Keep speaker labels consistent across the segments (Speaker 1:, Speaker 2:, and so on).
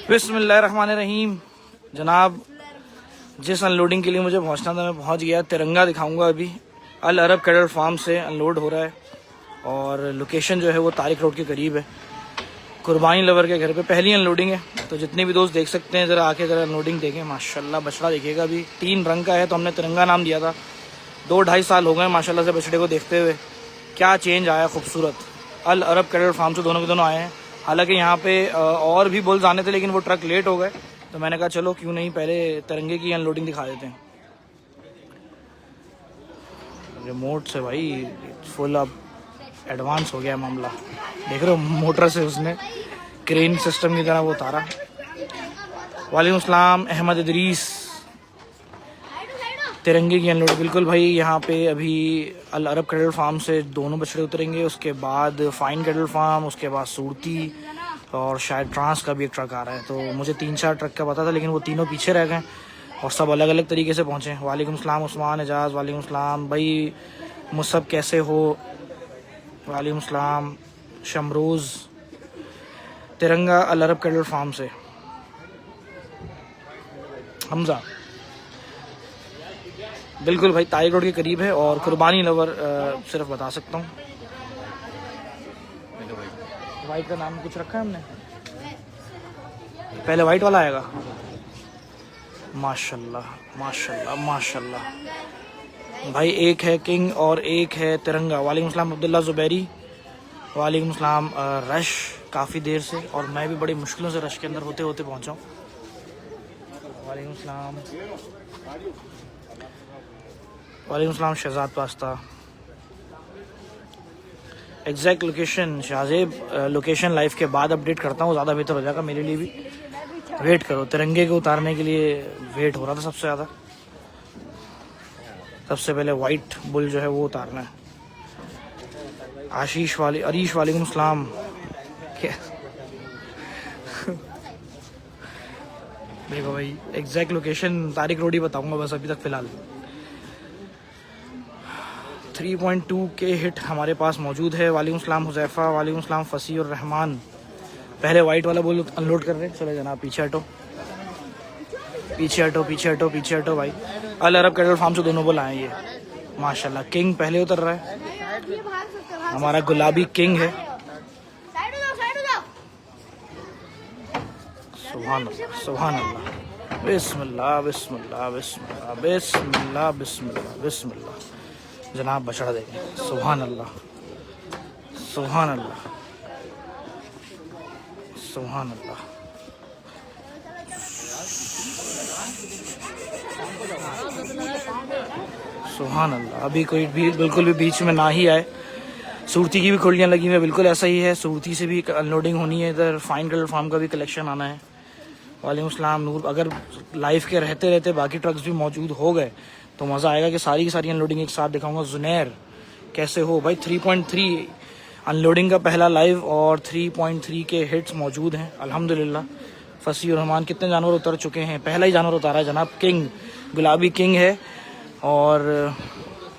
Speaker 1: बिस्मिल्लाहिर्रहमानिर्रहीम। जनाब, जिस अनलोडिंग के लिए मुझे पहुंचना था मैं पहुंच गया। तिरंगा दिखाऊंगा अभी। अल अरब कैटल फार्म से अनलोड हो रहा है और लोकेशन जो है वो तारिक रोड के करीब है। कुर्बानी लवर के घर पे पहली अनलोडिंग है, तो जितने भी दोस्त देख सकते हैं ज़रा आके ज़रा अनलोडिंग देखें। माशाल्लाह बछड़ा देखिएगा। अभी 3 रंग का है, तो हमने तिरंगा नाम दिया था। 2-2.5 साल हो गए माशाल्लाह से बछड़े को देखते हुए। क्या चेंज आया खूबसूरत। अल अरब कैटल फार्म से दोनों के दोनों आए हैं। हालांकि यहाँ पे और भी बुल्स आने थे, लेकिन वो ट्रक लेट हो गए, तो मैंने कहा चलो क्यों नहीं पहले तिरंगे की अनलोडिंग दिखा देते हैं। रिमोट से भाई फुल अब एडवांस हो गया मामला। देख रहे हो, मोटर से उसने क्रेन सिस्टम की तरह वो उतारा। वालेकुम सलाम अहमद इदरीस। तिरंगे की अनलोड बिल्कुल भाई। यहाँ पे अभी अल अरब कैटल फार्म से दोनों बछड़े उतरेंगे, उसके बाद फाइन कैटल फार्म, उसके बाद सूरती और शायद ट्रांस का भी एक ट्रक आ रहा है। तो मुझे 3-4 ट्रक का पता था, लेकिन वो तीनों पीछे रह गए और सब अलग अलग तरीके से पहुँचे। वालेकुम सलाम उस्मान एजाज। वालेकुम सलाम भाई मुसब, कैसे हो? वालेकुम सलाम शमरोज़। तिरंगा अल अरब कैटल फार्म से हमजा बिल्कुल भाई तारिक रोड के करीब है। और कुर्बानी लवर सिर्फ बता सकता हूँ। वाइट का नाम कुछ रखा है हमने, पहले वाइट वाला आएगा। माशाल्लाह माशाल्लाह माशाल्लाह भाई। एक है किंग और एक है तिरंगा। वालेकुम सलाम अब्दुल्ला ज़ुबैरी। वालेकुम सलाम। रश काफ़ी देर से, और मैं भी बड़ी मुश्किलों से रश के अंदर होते होते पहुँचा हूँ। वालेकुम सलाम। वालेकुम सलाम शहजाद पास्ता। Exact location Shahzeb, location live के बाद अपडेट करता हूँ, ज़्यादा बेहतर हो जाएगा मेरे लिए भी। वेट करो, तिरंगे को उतारने के लिए वेट हो रहा था सबसे ज़्यादा। सबसे पहले वाइट बुल जो है वो उतारना है। आशीष वाले अरीश वालेकुम सलाम। देखो भाई, एग्जैक्ट लोकेशन तारिक रोड ही बताऊंगा बस अभी तक फ़िलहाल। 3.2 के हिट हमारे पास मौजूद है। वालेकुम सलाम हुज़ैफ़ा। वालेकुम सलाम फसी और रहमान। पहले वाइट वाला बोल अनलोड कर रहे हैं। चले जनाब, पीछे हटो पीछे हटो पीछे हटो पीछे हटो भाई। अल अरब कैटल फार्म से दोनों बोल आए ये। माशाल्लाह किंग पहले उतर रहा है। हमारा गुलाबी किंग है। सुभान अल्लाह सुभान अल्लाह। बिस्मिल्लाह बिस्मिल्लाह बिस्मिल्लाह बिस्मिल्लाह बिस्मिल्लाह बिस्मिल्लाह। जनाब बछड़ा देखें। सुभान अल्लाह सुभान अल्लाह सुभान अल्लाह। सुभान अल्लाह। अभी कोई भी बिल्कुल भी बीच में ना ही आए। सूरती की भी खुलियाँ लगी हुई है, बिल्कुल ऐसा ही है। सूरती से भी अनलोडिंग होनी है। इधर फाइन कैटल फार्म का भी कलेक्शन आना है। वालेकुम सलाम नूर। अगर लाइव के रहते रहते बाकी ट्रक्स भी मौजूद हो गए तो मज़ा आएगा कि सारी की सारी अनलोडिंग एक साथ दिखाऊंगा। जुनैर कैसे हो भाई? 3.3 अनलोडिंग का पहला लाइव और 3.3 के हिट्स मौजूद हैं अल्हम्दुलिल्लाह। फसी और रहमान कितने जानवर उतर चुके हैं? पहला ही जानवर उतारा है जनाब, किंग गुलाबी किंग है। और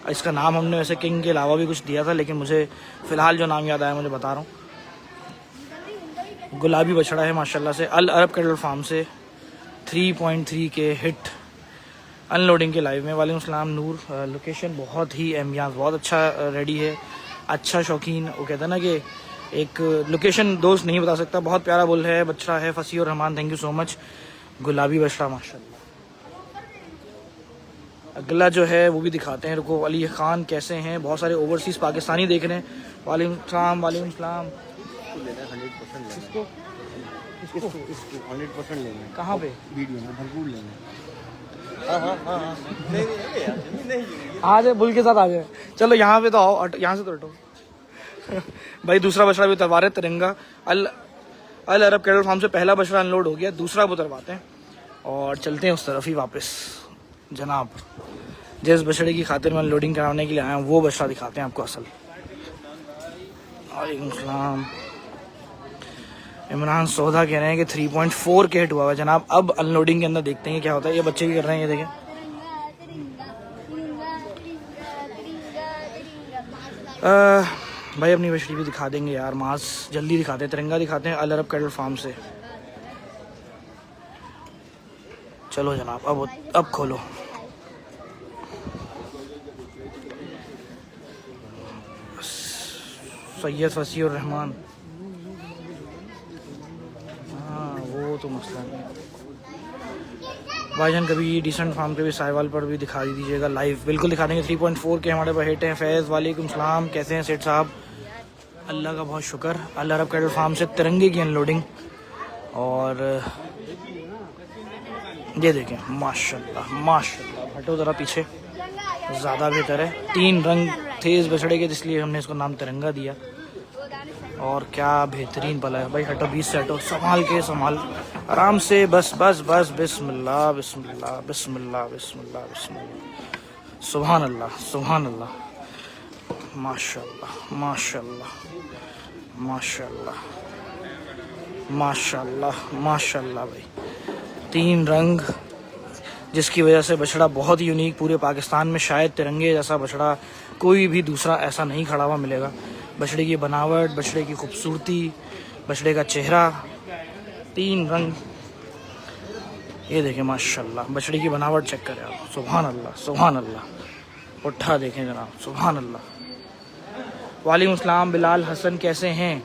Speaker 1: इसका नाम हमने वैसे किंग के अलावा भी कुछ दिया था, लेकिन मुझे फ़िलहाल जो नाम याद आया मुझे बता रहा हूँ। गुलाबी बछड़ा है माशाल्लाह से। अल अरब कैटल फार्म से 3.3 के हिट अनलोडिंग के लाइव में। वालेकुम सलाम नूर। लोकेशन बहुत ही एम्बियंस बहुत अच्छा रेडी है। अच्छा शौकीन, वो कहता है ना कि एक लोकेशन दोस्त नहीं बता सकता। बहुत प्यारा बुल है, बछड़ा है। फसी और Rahman thank you so much. गुलाबी बछड़ा माशाल्लाह। अगला जो है वो भी दिखाते हैं। रुको, अली खान कैसे हैं? बहुत सारे ओवरसीज़ पाकिस्तानी देख रहे हैं। वालेकुम सलाम वालेकुम सलाम। इसको 100% लेना। कहाँ पे? वीडियो में भरपूर लेना। आ जाए बुल के साथ आ जाए। चलो यहाँ पे तो आओ, यहाँ से तो हटो। भाई दूसरा बछड़ा भी उतरवा रहे तिरंगा। अल अरब कैटल फार्म से पहला बछड़ा अनलोड हो गया, दूसरा भी उतरवाते हैं और चलते हैं उस तरफ ही वापस। जनाब, जिस बछड़े की खातिर मैं अनलोडिंग कराने के लिए आया हूँ वो बछड़ा दिखाते हैं आपको असल। वालेकुम सलाम। इमरान सौदा कह रहे हैं कि 3.4 के हिट हुआ है जनाब। अब अनलोडिंग के अंदर देखते हैं क्या होता है। ये बच्चे भी कर रहे हैं, ये देखें। भाई अपनी बछड़ी भी दिखा देंगे यार, मास जल्दी दिखाते हैं। तिरंगा दिखाते हैं अल अरब कैटल फार्म से। चलो जनाब, अब खोलो। सैयद फसीउर रहमान, हाँ वो तो मसला नहीं। भाईजान कभी डिसेंट फार्म के भी साहिवाल पर भी दिखा दीजिएगा लाइव। बिल्कुल दिखा देंगे। 3.4 के हमारे पास हिट हैं। फैज़ वालेकुम सलाम, कैसे हैं सेठ साहब? अल्लाह का बहुत शुक्र। अल अरब कैटल फार्म से तिरंगे की अनलोडिंग, और ये देखें माशाल्लाह माशाल्लाह। हटो ज़रा पीछे, ज़्यादा बेहतर है। 3 रंग थे इस बछड़े के, इसलिए हमने इसको नाम तिरंगा दिया। और क्या बेहतरीन पला है भाई। हटो 20 से हटो, संभाल के, संभाल आराम से, बस बस बस। बिस्मिल्लाह बिस्मिल्लाह बिस्मिल्लाह बिस्मिल्लाह बिस्मिल्लाह। सुभान अल्लाह सुभान अल्लाह। माशाल्लाह माशाल्लाह माशाल्लाह माशाल्लाह माशाल्लाह भाई। 3 रंग, जिसकी वजह से बछड़ा बहुत ही यूनिक, पूरे पाकिस्तान में शायद तिरंगे जैसा बछड़ा कोई भी दूसरा ऐसा नहीं खड़ा हुआ मिलेगा। बछड़े की बनावट, बछड़े की खूबसूरती, बछड़े का चेहरा, 3 रंग, ये देखें माशाल्लाह। बछड़े की बनावट चेक करें आप, सुभान अल्लाह सुभान अल्लाह। उठा देखें जनाब, सुभान अल्लाह। वालेकुम सलाम बिलाल हसन, कैसे हैं?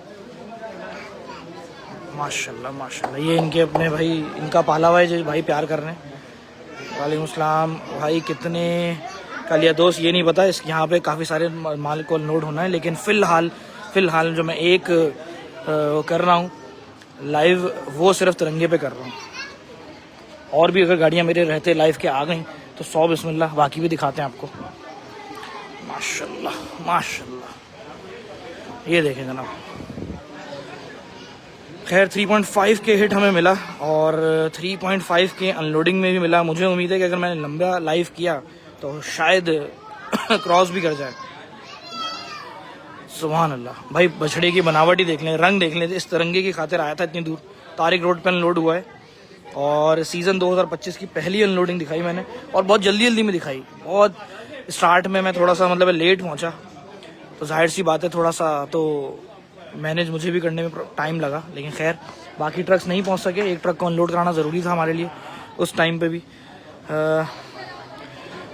Speaker 1: माशाल्लाह माशाल्लाह। ये इनके अपने भाई, इनका पाला हुआ है जो भाई प्यार कर रहे हैं। वालेकुम सलाम भाई, कितने का लिया दोस्त ये नहीं पता। इस यहाँ पे काफ़ी सारे माल को लोड होना है, लेकिन फ़िलहाल जो मैं एक कर रहा हूँ लाइव, वो सिर्फ तिरंगे पे कर रहा हूँ। और भी अगर गाड़ियाँ मेरे रहते लाइव के आ गई तो 100 बिस्मिल्लाह, बाकी भी दिखाते हैं आपको। माशाल्लाह माशाल्लाह। ये देखें जनाब, खैर 3.5 के हिट हमें मिला, और 3.5 के अनलोडिंग में भी मिला। मुझे उम्मीद है कि अगर मैंने लंबा लाइव किया तो शायद क्रॉस भी कर जाए। सुभान अल्लाह भाई। बछड़े की बनावट ही देख लें, रंग देख लें। इस तिरंगे की खातिर आया था इतनी दूर। तारिक रोड पर अनलोड हुआ है, और सीज़न 2025 की पहली अनलोडिंग दिखाई मैंने, और बहुत जल्दी में दिखाई। बहुत स्टार्ट में मैं थोड़ा सा मतलब लेट पहुंचा, तो जाहिर सी बात है थोड़ा सा तो मैनेज मुझे भी करने में टाइम लगा। लेकिन खैर बाकी ट्रक्स नहीं पहुंच सके। एक ट्रक को अनलोड कराना ज़रूरी था हमारे लिए उस टाइम पे भी।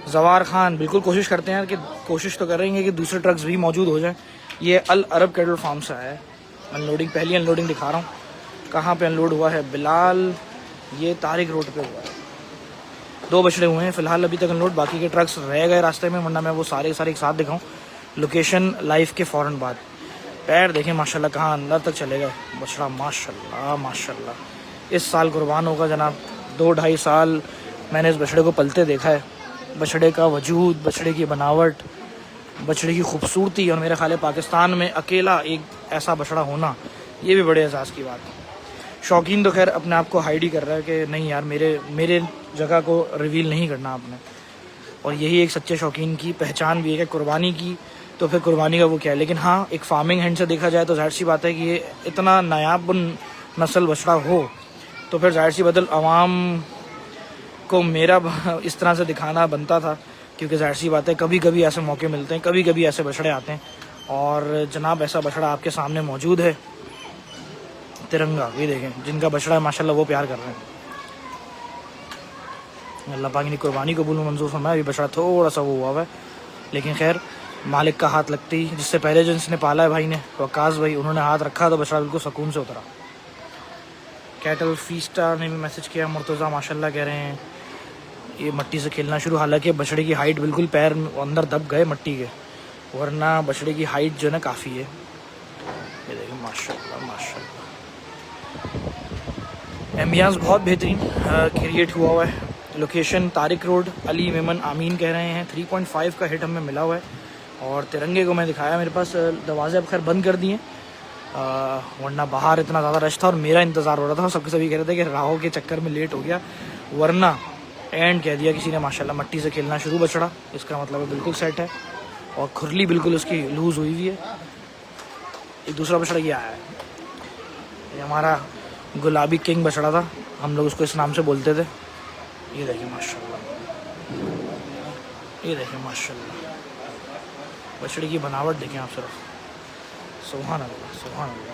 Speaker 1: जवार खान, बिल्कुल कोशिश करते हैं कि कोशिश तो करेंगे कि दूसरे ट्रक्स भी मौजूद हो जाएं। ये अल अरब कैटल फार्म से आया है अनलोडिंग, पहली अनलोडिंग दिखा रहा हूँ। कहाँ पे अनलोड हुआ है? बिलाल, ये तारिक रोड पे हुआ है। 2 बछड़े हुए हैं फ़िलहाल अभी तक अनलोड, बाकी के ट्रक्स रह गए रास्ते में, वरना मैं वो सारे एक साथ दिखाऊँ। लोकेशन लाइव के फ़ौरन बाद। पैर देखें माशाल्लाह, कहाँ अंदर तक चले गए बछड़ा, माशाल्लाह माशाल्लाह। इस साल कुर्बान होगा जनाब। 2-2.5 साल मैंने इस बछड़े को पलते देखा है। बछड़े का वजूद, बछड़े की बनावट, बछड़े की खूबसूरती, और मेरे ख्याल है पाकिस्तान में अकेला एक ऐसा बछड़ा होना, ये भी बड़े एहसास की बात है। शौकीन तो खैर अपने आप को हाइड ही कर रहा है कि नहीं यार, मेरे जगह को रिवील नहीं करना आपने। और यही एक सच्चे शौकीन की पहचान भी है कि कुर्बानी की तो फिर कुर्बानी का वो क्या है। लेकिन हाँ, एक फार्मिंग हैंड से देखा जाए तो जाहिर सी बात है कि ये इतना नायाब नस्ल बछड़ा हो, तो फिर जाहिर सी बात अवाम को मेरा इस तरह से दिखाना बनता था, क्योंकि जाहिर सी बात है कभी कभी ऐसे मौके मिलते हैं, कभी कभी ऐसे बछड़े आते हैं। और जनाब ऐसा बछड़ा आपके सामने मौजूद है, तिरंगा। ये देखें, जिनका बछड़ा है माशाल्लाह वो प्यार कर रहे हैं। अल्लाह पाक ने कुर्बानी कबूल मंजूर फरमाया। अभी बछड़ा थोड़ा सा वो हुआ है, लेकिन खैर मालिक का हाथ लगती। जिससे पहले जिसने पाला है भाई ने, वकास भाई, उन्होंने हाथ रखा तो बछड़ा बिल्कुल सुकून से उतरा। कैटल फीस्टा ने भी मैसेज किया, मुर्तज़ा माशाल्लाह कह रहे हैं ये मट्टी से खेलना शुरू। हालांकि बछड़े की हाइट बिल्कुल पैर अंदर दब गए मट्टी के, वरना बछड़े की हाइट जो है ना काफ़ी है। ये देखिए माशाल्लाह माशाल्लाह। एम्बियंस बहुत बेहतरीन क्रिएट हुआ है। लोकेशन तारिक रोड, अली मेमन आमीन कह रहे हैं। 3.5 का हिट हमें मिला हुआ है, और तिरंगे को मैं दिखाया। मेरे पास दरवाजे अब खैर बंद कर दिए, वरना बाहर इतना ज़्यादा रश था और मेरा इंतज़ार हो रहा था। सबके सभी कह रहे थे कि राहों के चक्कर में लेट हो गया, वरना एंड कह दिया किसी ने माशाल्लाह। मट्टी से खेलना शुरू बछड़ा, इसका मतलब है बिल्कुल सेट है, और खुरली बिल्कुल उसकी लूज़ हुई हुई है। एक दूसरा बछड़ा ये आया है, ये हमारा गुलाबी किंग बछड़ा था, हम लोग उसको इस नाम से बोलते थे। ये देखिए माशाल्लाह, ये देखिए माशाल्लाह, बछड़े की बनावट देखें आप सिर्फ, सुभान अल्लाह सुभान अल्लाह।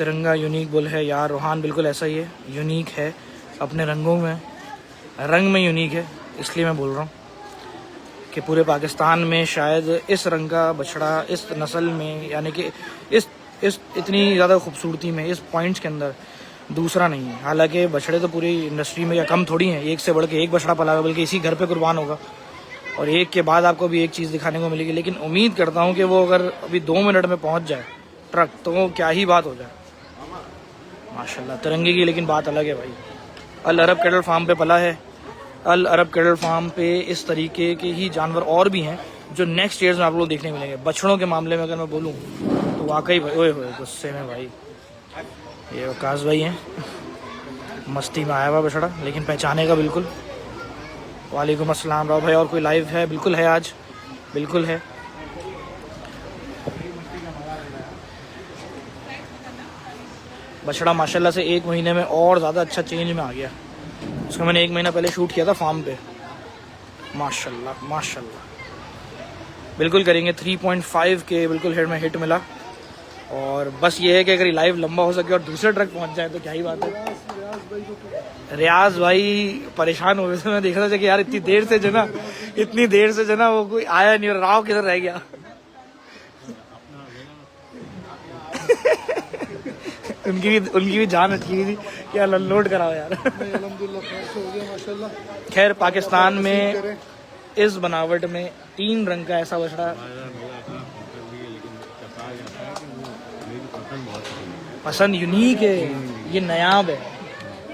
Speaker 1: तिरंगा यूनिक बुल है यार रोहान, बिल्कुल ऐसा ही है, यूनिक है अपने रंगों में, रंग में यूनिक है। इसलिए मैं बोल रहा हूँ कि पूरे पाकिस्तान में शायद इस रंग का बछड़ा इस नस्ल में, यानी कि इस इतनी ज़्यादा खूबसूरती में, इस पॉइंट्स के अंदर दूसरा नहीं है। हालांकि बछड़े तो पूरी इंडस्ट्री में या कम थोड़ी हैं, एक से बढ़ के एक बछड़ा पला हुआ, बल्कि इसी घर पे कुर्बान होगा और एक के बाद आपको भी एक चीज़ दिखाने को मिलेगी। लेकिन उम्मीद करता हूँ कि वो अगर अभी 2 मिनट में पहुँच जाए ट्रक, तो वो क्या ही बात हो जाए माशाल्लाह। तिरंगे की लेकिन बात अलग है भाई। अल अरब कैटल फार्म पे पला है। अल अरब कैटल फार्म पे इस तरीके के ही जानवर और भी हैं जो नेक्स्ट ईयर्स में आप लोग देखने मिलेंगे। बछड़ों के मामले में अगर मैं बोलूँ तो वाकई भाई ओए होए गुस्से में भाई, ये वकास भाई हैं, मस्ती में आया हुआ बछड़ा, लेकिन पहचाने का बिल्कुल। वालेकुम अस्सलाम राव भाई, और कोई लाइव है? बिल्कुल है, आज बिल्कुल है। बछड़ा माशाल्लाह से 1 महीने में और ज़्यादा अच्छा चेंज में आ गया। उसका मैंने 1 महीना पहले शूट किया था फार्म पे। माशाल्लाह माशाल्लाह, बिल्कुल करेंगे। 3.5 के बिल्कुल हेड में हिट मिला, और बस ये है कि अगर लाइव लंबा हो सके और दूसरे ट्रक पहुंच जाए तो क्या ही बात है। रियाज भाई परेशान हो गए थे, मैं देख रहा था कि यार इतनी देर से जो ना वो कोई आया नहीं और राव किधर रह गया। उनकी भी जान अटकी हुई थी कि अनलोड कराओ यार। खैर पाकिस्तान में इस बनावट में 3 रंग का ऐसा बछड़ा पसंद, यूनिक है, ये नायाब है,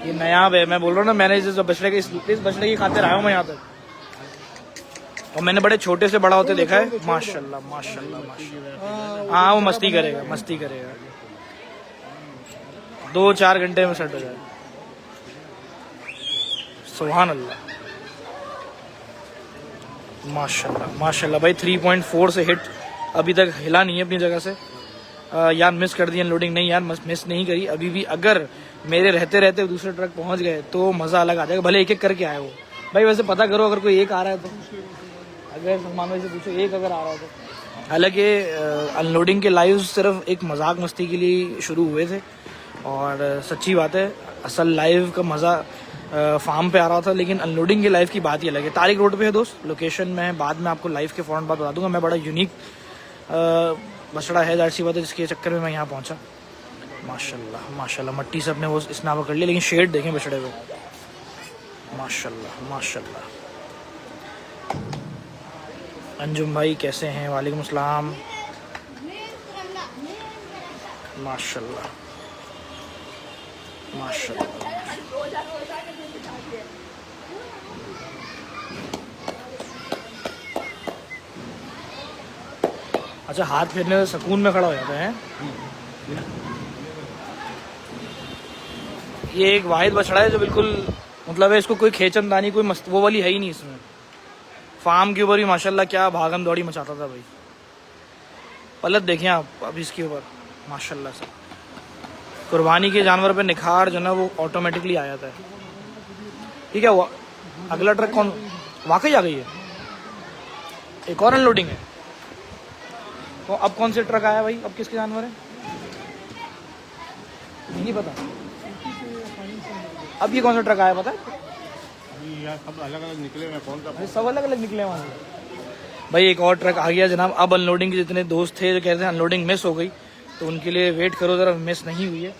Speaker 1: ये नायाब है। मैं बोल रहा हूँ ना, मैंने इस बछड़े की खातिर आया हूँ मैं यहाँ तक, और मैंने बड़े छोटे से बड़ा होते देखा है। माशाल्लाह माशाल्लाह माशाल्लाह। हाँ वो मस्ती करेगा, मस्ती करेगा, 2-4 घंटे में सेट हो जाएगा। सुभान अल्लाह माशाल्लाह माशाल्लाह भाई। 3.4 से हिट अभी तक हिला नहीं है अपनी जगह से। यार मिस कर दी अनलोडिंग, नहीं यार मिस नहीं करी अभी भी। अगर मेरे रहते रहते दूसरे ट्रक पहुंच गए तो मज़ा अलग आ जाएगा, भले एक एक करके आए वो। भाई वैसे पता करो अगर कोई एक आ रहा है तो, अगर सलमान भाई से पूछो एक अगर आ रहा है तो। हालांकि अनलोडिंग के लाइव सिर्फ एक मजाक मस्ती के लिए शुरू हुए थे, और सच्ची बात है असल लाइव का मज़ा फार्म पे आ रहा था, लेकिन अनलोडिंग के लाइव की बात ही अलग है। तारिक रोड पे है दोस्त, लोकेशन में बाद में आपको लाइव के फ़ौरन बाद बता दूंगा। मैं बड़ा यूनिक बछड़ा है, जाहिर सी बात है, जिसके चक्कर में मैं यहाँ पहुँचा। माशाल्लाह माशाल्लाह, मट्टी से अपने वो स्नाप कर लिया, लेकिन शेड देखें बछड़े को, माशाल्लाह माशाल्लाह। अंजुम भाई कैसे हैं? वालेकुम अस्सलाम। माशाल्लाह माशाल्लाह। अच्छा, हाथ फेरने से सुकून में खड़ा हो जाते हैं। ये एक वाहिद बछड़ा है जो बिल्कुल मतलब है, इसको कोई खेचनदानी कोई मस्त वो वाली है ही नहीं इसमें। फार्म के ऊपर भी माशाल्लाह क्या भागम दौड़ी मचाता था भाई। पलट देखें आप अब इसके ऊपर, माशाल्लाह से कुर्बानी के जानवर पे निखार जो ना वो ऑटोमेटिकली आ जाता है। ठीक है, अगला ट्रक कौन वाकई आ गई है? एक और अनलोडिंग है तो अब कौन से ट्रक आया भाई? अब किसके जानवर है नहीं पता। अब ये कौन सा ट्रक आया पता है?
Speaker 2: सब अलग अलग निकले, मैं कौन सा
Speaker 1: सब अलग अलग निकले वहाँ से भाई। एक और ट्रक आ गया जनाब। अब अनलोडिंग के जितने दोस्त थे जो कहते हैं अनलोडिंग मिस हो गई, तो उनके लिए वेट करो ज़रा, मिस नहीं हुई है।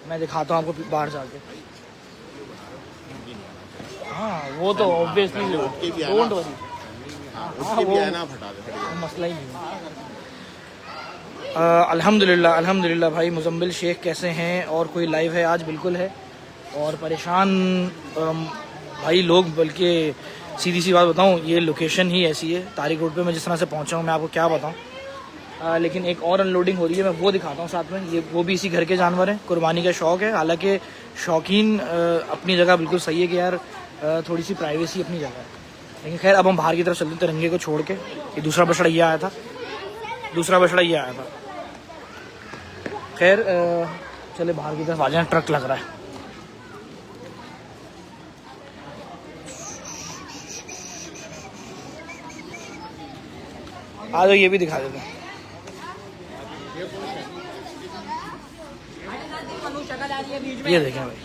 Speaker 1: मैं दिखाता हूँ आपको बाहर जाके। हाँ वो तो ऑब्वियसली डोंट वरी, मसला ही नहीं है। अल्हम्दुलिल्लाह अल्हम्दुलिल्लाह भाई। मुजम्मिल शेख कैसे हैं? और कोई लाइव है आज? बिल्कुल है। और परेशान भाई लोग, बल्कि सीधी सी बात बताऊं, ये लोकेशन ही ऐसी है तारिक रोड पे मैं जिस तरह से पहुंचा हूं, मैं आपको क्या बताऊं। लेकिन एक और अनलोडिंग हो रही है, मैं वो दिखाता हूं साथ में। ये वो भी इसी घर के जानवर हैं, कुर्बानी का शौक़ है। हालांकि शौकीन अपनी जगह बिल्कुल सही है कि यार थोड़ी सी प्राइवेसी अपनी जगह है, लेकिन खैर अब हम बाहर की तरफ चलते हैं तिरंगे को छोड़ के। ये दूसरा बछड़ा ये आया था, दूसरा बछड़ा ये आया था। खैर चले बाहर की तरफ आ जाए, ट्रक लग रहा है। आ जाओ, ये भी दिखा देते हैं। ये देखें भाई,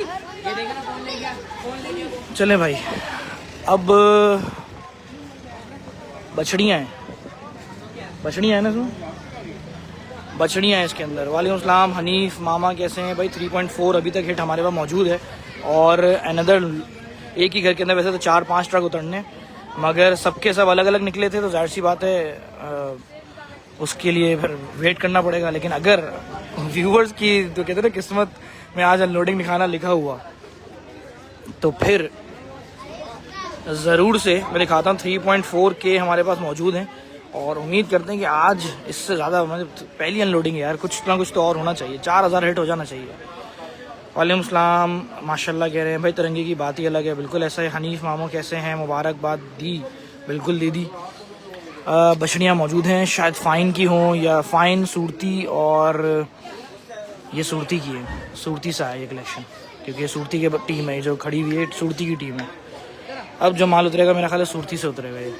Speaker 1: चले भाई। अब बछड़ियाँ हैं, बछड़ियाँ हैं ना इसमें, बछड़ियाँ हैं इसके अंदर। वालेकुम सलाम हनीफ मामा, कैसे हैं भाई? 3.4 अभी तक हिट हमारे पास मौजूद है, और अनदर एक ही घर के अंदर वैसे तो 4-5 ट्रक उतरने, मगर सबके सब अलग अलग निकले थे, तो जाहिर सी बात है उसके लिए फिर वेट करना पड़ेगा। लेकिन अगर व्यूवर्स की तो कहते हैं ना किस्मत में आज अनलोडिंग दिखाना लिखा हुआ, तो फिर ज़रूर से मैं दिखाता हूँ। 3.4K हमारे पास मौजूद हैं, और उम्मीद करते हैं कि आज इससे ज़्यादा, मतलब पहली अनलोडिंग है यार, कुछ ना कुछ तो और होना चाहिए, 4000 हिट हो जाना चाहिए। वालेकुम सलाम माशाल्लाह कह रहे हैं भाई, तिरंगे की बात ही अलग है, बिल्कुल ऐसा है। हनीफ मामो कैसे हैं? मुबारकबाद दी, बिल्कुल दीदी। बछड़ियाँ मौजूद हैं, शायद फ़ाइन की हों या फ़ाइन सूरती, और ये सूरती की है, सूरती सा है ये कलेक्शन, क्योंकि ये सूरती की टीम है जो खड़ी हुई है, सूरती की टीम है। अब जो माल उतरेगा मेरा ख्याल है सूरती से उतरेगा ये।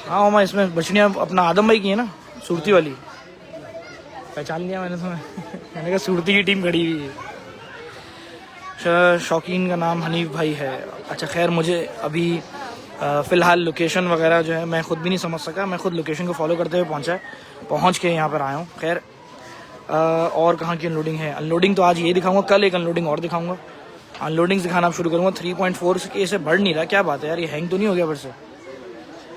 Speaker 1: हाँ मामा, इसमें बछड़ियाँ अपना आदम भाई की है ना, सूरती वाली, पहचान लिया मैंने तुम्हें। मैंने कहा सूरती की टीम खड़ी हुई है। शौकीन का नाम हनीफ भाई है। अच्छा खैर, मुझे अभी फ़िलहाल लोकेशन वगैरह जो है मैं ख़ुद भी नहीं समझ सका, मैं ख़ुद लोकेशन को फॉलो करते हुए पहुँच के यहाँ पर आया हूँ। खैर और कहाँ की अनलोडिंग है? अनलोडिंग तो आज ये दिखाऊंगा, कल एक अनलोडिंग और दिखाऊंगा। अनलोडिंग दिखाना आप शुरू करूँगा। 3.4K से बढ़ नहीं रहा, क्या बात है यार, ये हैंग तो नहीं हो गया फिर से?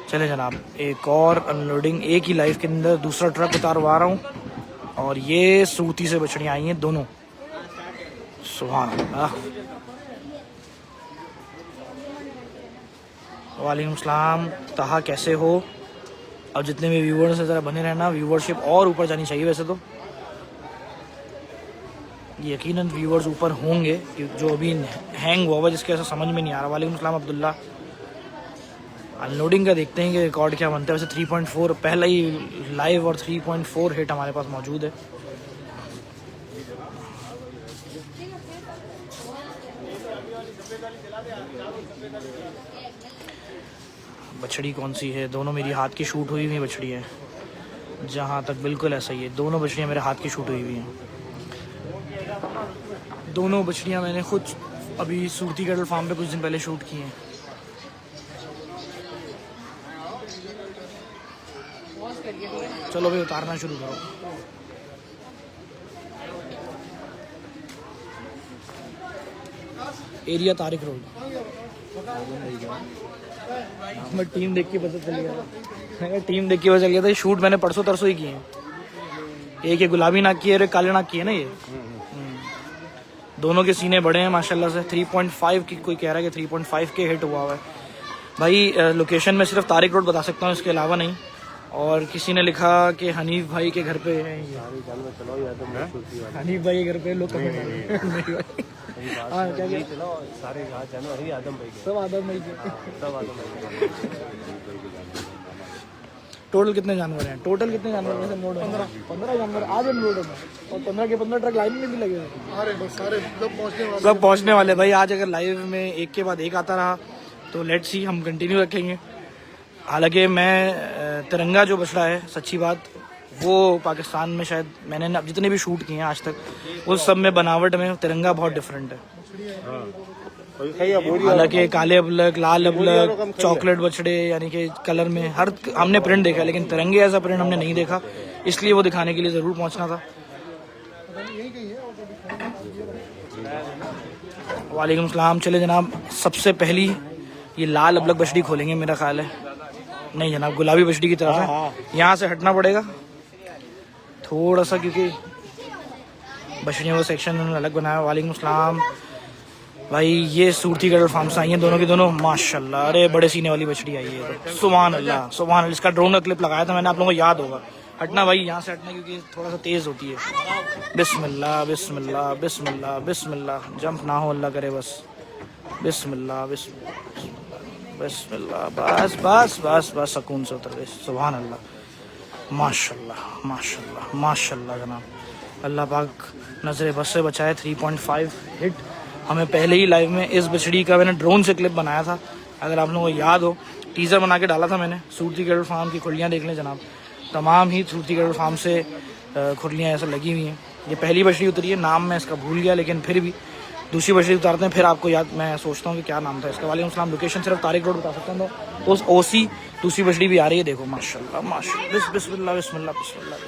Speaker 1: चले जनाब, एक और अनलोडिंग एक ही लाइफ के अंदर, दूसरा ट्रक उतारवा रहा हूँ, और ये सूती से बछड़ियाँ आई हैं दोनों। सुभान अल्लाह। वालेकुम सलाम ताहा, कैसे हो? अब जितने भी व्यूवर्स हैं ज़रा बने रहना, व्यूवरशिप और ऊपर जानी चाहिए। वैसे तो यकीनन व्यूवर्स ऊपर होंगे, जो अभी हैंग हुआ जिसके ऐसा समझ में नहीं आ रहा। वालेकुम सलाम अब्दुल्ला। अनलोडिंग का देखते हैं कि रिकॉर्ड क्या बनता है। वैसे 3.4 पहला ही लाइव, और 3.4 हिट हमारे पास मौजूद है। बछड़ी कौन सी है? दोनों मेरी हाथ की शूट हुई हुई बछड़ी है, जहाँ तक बिल्कुल ऐसा ही है। दोनों बछड़ियाँ मेरे हाथ की शूट हुई हुई हैं। दोनों बछड़ियाँ मैंने खुद अभी सूरती कैटल फार्म पे कुछ दिन पहले शूट की हैं। चलो भाई उतारना शुरू करो। Area Tariq road. मैं टीम देख के पता चल गया, टीम देख के पता चल गया था। शूट मैंने परसों तरसों ही किए हैं। एक ये गुलाबी नाक की है और एक काले नाक की है ना ये। दोनों के सीने बड़े हैं माशाल्लाह से। 3.5 की कोई कह रहा है कि 3.5K हिट हुआ है भाई। लोकेशन में सिर्फ तारिक रोड बता सकता हूँ, इसके अलावा नहीं। और किसी ने लिखा कि हनीफ भाई के घर पे है, हनीफ भाई के घर पे लोग हाँ क्या
Speaker 2: सारे आदम भाई
Speaker 1: सब आदम भाई के।
Speaker 2: सब आदम भाई।
Speaker 1: टोटल कितने जानवर हैं? टोटल कितने जानवर वैसे नोट? 15 जानवर आज अनलोड है, और 15 के 15 ट्रक लाइन में भी लगे हैं। सारे सब पहुँचने वाले भाई। आज अगर लाइव में एक के बाद एक आता रहा तो लेट्स सी, हम कंटिन्यू रखेंगे। हालांकि मैं तिरंगा जो बछड़ा है, सच्ची बात, वो पाकिस्तान में शायद मैंने अब जितने भी शूट किए हैं आज तक, उस सब में बनावट में तिरंगा बहुत डिफरेंट है। हालांकि काले अबलग, लाल अबलग, चॉकलेट बछड़े, यानी कि कलर में हर हमने प्रिंट देखा, लेकिन तिरंगे ऐसा प्रिंट हमने नहीं देखा, इसलिए वो दिखाने के लिए ज़रूर पहुंचना था। वालेकुम सलाम। चले जनाब, सबसे पहली ये लाल अबलग बछड़ी खोलेंगे मेरा ख्याल है। नहीं जनाब, गुलाबी बछड़ी की तरफ है। यहाँ से हटना पड़ेगा थोड़ा सा, क्योंकि बछड़ियों का सेक्शन उन्होंने अलग बनाया। वालेकुम सलाम भाई। ये सूरती कैटल फार्म से आई हैं दोनों की दोनों माशाल्लाह। अरे बड़े सीने वाली बछड़ी आई है तो सुभान अल्लाह, सुभान अल्लाह। इसका ड्रोन का क्लिप लगाया था मैंने, आप लोगों को याद होगा। हटना भाई, यहाँ से हटना, क्योंकि थोड़ा सा तेज़ होती है। बिस्मिल्लाह बिस्मिल्लाह बिस्मिल्लाह बिस्मिल्लाह। जंप ना हो अल्लाह करे बस। बिस्मिल्लाह बिस्मिल्लाह बिस्मिल्लाह। बस बस बस बस, सुकून से उतर गए। सुभान अल्लाह, माशाल्लाह माशाल्लाह माशाल्लाह जनाब। अल्लाह पाक नज़र बस से बचाए। 3.5 हिट हमें पहले ही लाइव में इस बछड़ी का मैंने ड्रोन से क्लिप बनाया था, अगर आप लोगों को याद हो। टीज़र बना के डाला था मैंने। सूरती कैटल फार्म की खुरलियाँ देख लें जनाब, तमाम ही सूरती कैटल फार्म से खुरलियाँ ऐसा लगी हुई हैं। ये पहली बछड़ी उतरी है, नाम मैं इसका भूल गया, लेकिन फिर भी दूसरी बछड़ी उतारते हैं फिर आपको याद, मैं सोचता हूँ कि क्या नाम था इसका। वालेकुम सलाम। लोकेशन सिर्फ तारिक रोड बता सकता हूँ। तो उस ओसी दूसरी बछड़ी भी आ रही है, देखो माशाल्लाह माशाल्लाह। बिस्मिल्लाह बिस्मिल्लाह बिस्मिल्लाह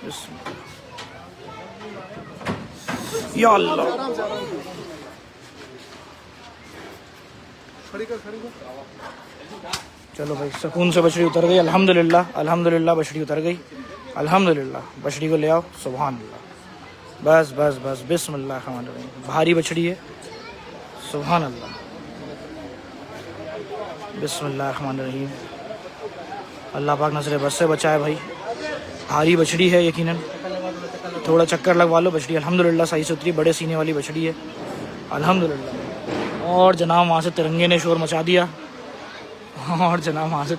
Speaker 1: बिस्मिल्लाह या अल्लाह। चलो भाई सुकून से बछड़ी उतर गई, अल्हम्दुलिल्लाह अल्हम्दुलिल्लाह बछड़ी उतर गई, अल्हम्दुलिल्लाह। बछड़ी को ले आओ, सुभान अल्लाह। बस बस बस बिस्मिल्लाह रहमान रहीम। भारी बछड़ी है, सुभान अल्लाह। बिस्मिल्लाह रहमान रहीम। अल्लाह पाक नजर बस से बचाए भाई। भारी बछड़ी है यकीनन, थोड़ा चक्कर लगवा लो। बछड़ी अल्हम्दुलिल्लाह सही से उतरी, बड़े सीने वाली बछड़ी है अल्हम्दुलिल्लाह। और जनाब वहाँ से तिरंगे ने शोर मचा दिया, और जनाब वहाँ से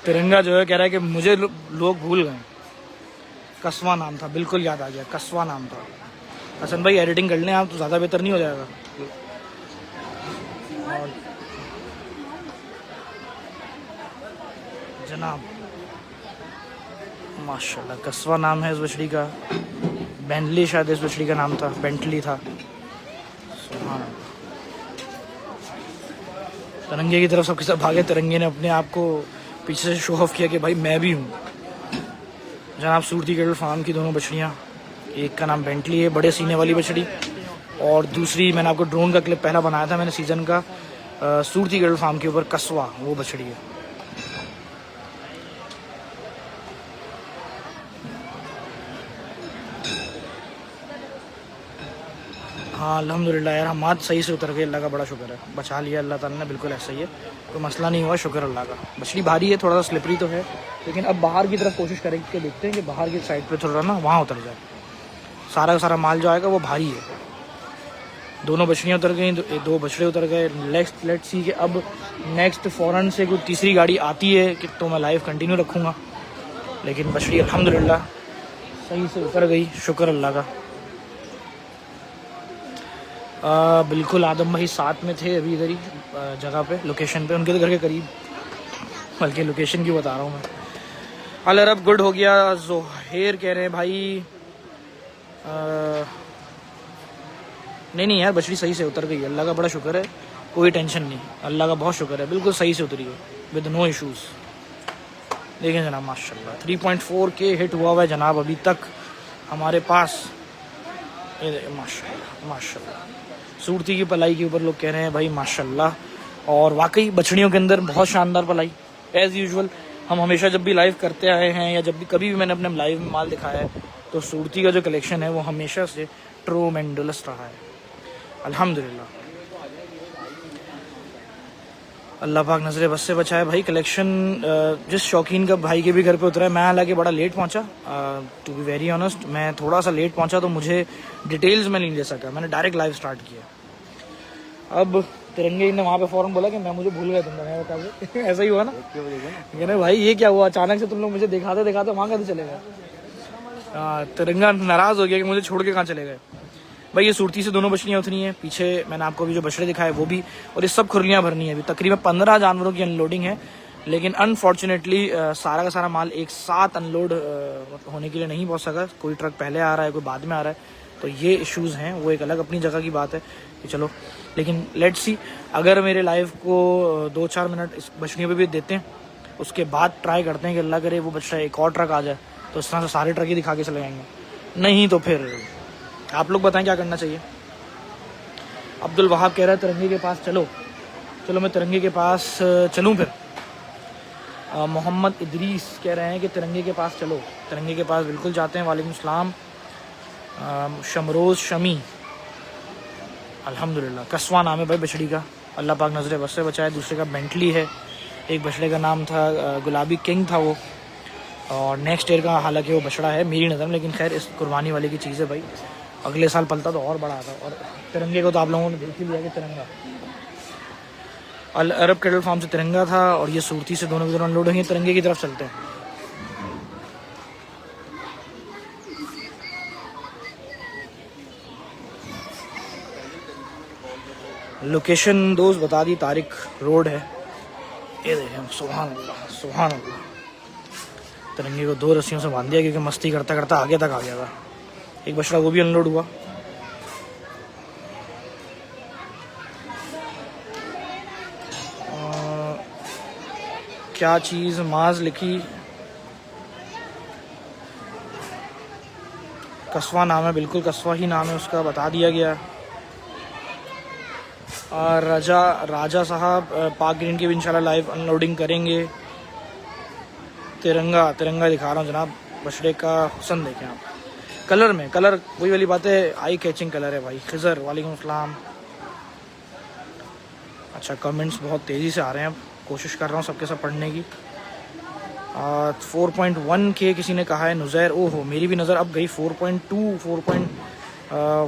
Speaker 1: तिरंगा जो है कह रहा है कि मुझे लोग भूल गए। कस्वा नाम था, बिल्कुल याद आ गया, कस्वा नाम था। हसन भाई एडिटिंग कर लें आप तो ज़्यादा बेहतर नहीं हो जाएगा। और जनाब माशाल्लाह कस्वा नाम है इस बछड़ी का। बेंटली शायद इस बछड़ी का नाम था, बेंटली था। सुभान अल्लाह। तिरंगे की तरफ सबके सब भागे। तिरंगे ने अपने आप को पीछे से शो ऑफ किया कि भाई मैं भी हूँ। जनाब सूरती कैटल फार्म की दोनों बछड़ियाँ, एक का नाम बेंटली है, बड़े सीने वाली बछड़ी, और दूसरी मैंने आपको ड्रोन का क्लिप पहला बनाया था मैंने सीज़न का, सूरती कैटल फार्म के ऊपर, कस्वा वो बछड़ी है। हाँ अल्हम्दुलिल्लाह यार, हम आज सही से उतर गए, अल्लाह का बड़ा शुक्र है, बचा लिया अल्लाह ताला ने, बिल्कुल ऐसा ही है, कोई मसला नहीं हुआ, शुक्र अल्लाह का। बछड़ी भारी है, थोड़ा सा स्लिपरी तो है, लेकिन अब बाहर की तरफ कोशिश करेंगे, देखते हैं कि बाहर की साइड पे थोड़ा ना वहाँ उतर जाए। सारा का सारा माल जो आएगा वो भारी है। दोनों बछड़ियाँ उतर गई, दो बछड़े उतर गए। लेट्स सी कि अब नेक्स्ट फ़ौरन से कोई तीसरी गाड़ी आती है कि तो मैं लाइव कंटिन्यू रखूँगा, लेकिन बछड़ी अल्हम्दुलिल्लाह सही से उतर गई, शुक्र अल्लाह का। बिल्कुल आदम भाई साथ में थे अभी इधर ही जगह पे, लोकेशन पे, उनके तो घर के करीब, बल्कि लोकेशन की बता रहा हूँ मैं। अल अरब गुड हो गया, जोहेर कह रहे हैं भाई नहीं यार बछड़ी सही से उतर गई, अल्लाह का बड़ा शुक्र है, कोई टेंशन नहीं, अल्लाह का बहुत शुक्र है, बिल्कुल सही से उतरी है विद नो इशूज़। देखें जनाब माशाल्लाह 3.4K हिट हुआ हुआ है जनाब अभी तक हमारे पास। माशाल्लाह माशाल्लाह। सूरती की पलाई के ऊपर लोग कह रहे हैं भाई माशाल्लाह, और वाकई बछड़ियों के अंदर बहुत शानदार पलाई। एज़ यूजुअल हम हमेशा जब भी लाइव करते आए हैं, या जब भी कभी भी मैंने अपने लाइव में माल दिखाया है, तो सूरती का जो कलेक्शन है वो हमेशा से ट्रोमेंडुलस रहा है अल्हम्दुलिल्लाह। अल्लाह पाक नज़र बस से बचाए भाई। कलेक्शन जिस शौकीन का भाई के भी घर पे उतरा है, मैं हालांकि बड़ा लेट पहुंचा, टू बी वेरी ऑनेस्ट मैं थोड़ा सा लेट पहुंचा, तो मुझे डिटेल्स में नहीं ले सका, मैंने डायरेक्ट लाइव स्टार्ट किया। अब तिरंगे ने वहाँ पे फ़ौरन बोला कि मैं मुझे भूल गया, तुम बता ऐसा ही हुआ ना, कहने भाई ये क्या हुआ, अचानक से तुम लोग मुझे दिखाते दिखाते वहाँ कैसे चले गए। तिरंगा नाराज़ हो गया कि मुझे छोड़ के कहाँ चले गए। भाई ये सूरती से दोनों बछड़ियाँ उतरी हैं, पीछे मैंने आपको अभी जो बछड़े दिखाए वो भी, और ये सब खुरलियाँ भरनी है। अभी तकरीबन 15 जानवरों की अनलोडिंग है, लेकिन अनफॉर्चुनेटली सारा का सारा माल एक साथ अनलोड होने के लिए नहीं पहुँच सका, कोई ट्रक पहले आ रहा है, कोई बाद में आ रहा है, तो ये इश्यूज़ हैं, वो एक अलग अपनी जगह की बात है कि चलो। लेकिन लेट्स सी, अगर मेरे लाइव को 2-4 मिनट इस बछड़ियों पे भी देते हैं, उसके बाद ट्राई करते हैं कि अल्लाह करे वो बछड़ा एक और ट्रक आ जाए, तो इस तरह से सारे ट्रक ही दिखा के चले जाएंगे, नहीं तो फिर आप लोग बताएं क्या करना चाहिए। अब्दुल वहाब कह रहा है तिरंगे के पास चलो, चलो मैं तिरंगे के पास चलूँ फिर। मोहम्मद इदरीस कह रहे हैं कि तिरंगे के पास चलो, तिरंगे के पास बिल्कुल जाते हैं। वालेकुम सलाम। शमरोज़ शमी अल्हम्दुलिल्लाह, कस्वा नाम है भाई बछड़ी का, अल्लाह पाक नज़र बस से बचाए। दूसरे का बेंटली है, एक बछड़े का नाम था गुलाबी किंग था वो, और नेक्स्ट ईयर का हालांकि वो बछड़ा है मेरी नज़र में, लेकिन खैर इस कुर्बानी वाले की चीज़ है भाई, अगले साल पलता तो और बड़ा आता। और तिरंगे को तो आप लोगों ने देख ही लिया कि तिरंगा अल अरब कैटल फार्म से तिरंगा था, और ये सूरती से दोनों के दोनों अनलोड होंगे। तिरंगे की तरफ चलते हैं। लोकेशन दोस्त बता दी, तारिक रोड है, ये देखें, सुभान अल्लाह सुभान अल्लाह। तिरंगे को 2 रस्सियों से बांध दिया क्योंकि मस्ती करता करता आगे तक आ गया था। एक बछड़ा वो भी अनलोड हुआ। क्या चीज़ माज लिखी, कस्बा नाम है, बिल्कुल कस्बा ही नाम है उसका, बता दिया गया। और राजा साहब पाक ग्रीन की भी इंशाल्लाह लाइव अनलोडिंग करेंगे। तिरंगा दिखा रहा हूँ जनाब, बछड़े का हुस्न देखें आप, कलर में, कलर वही वाली बात है, आई कैचिंग कलर है भाई। खिजर वालेकुम अस्सलाम। अच्छा कमेंट्स बहुत तेज़ी से आ रहे हैं, अब कोशिश कर रहा हूँ सबके सब पढ़ने की। 4.1 के किसी ने कहा है नुज़ैर, ओहो मेरी भी नज़र अब गई। 4.2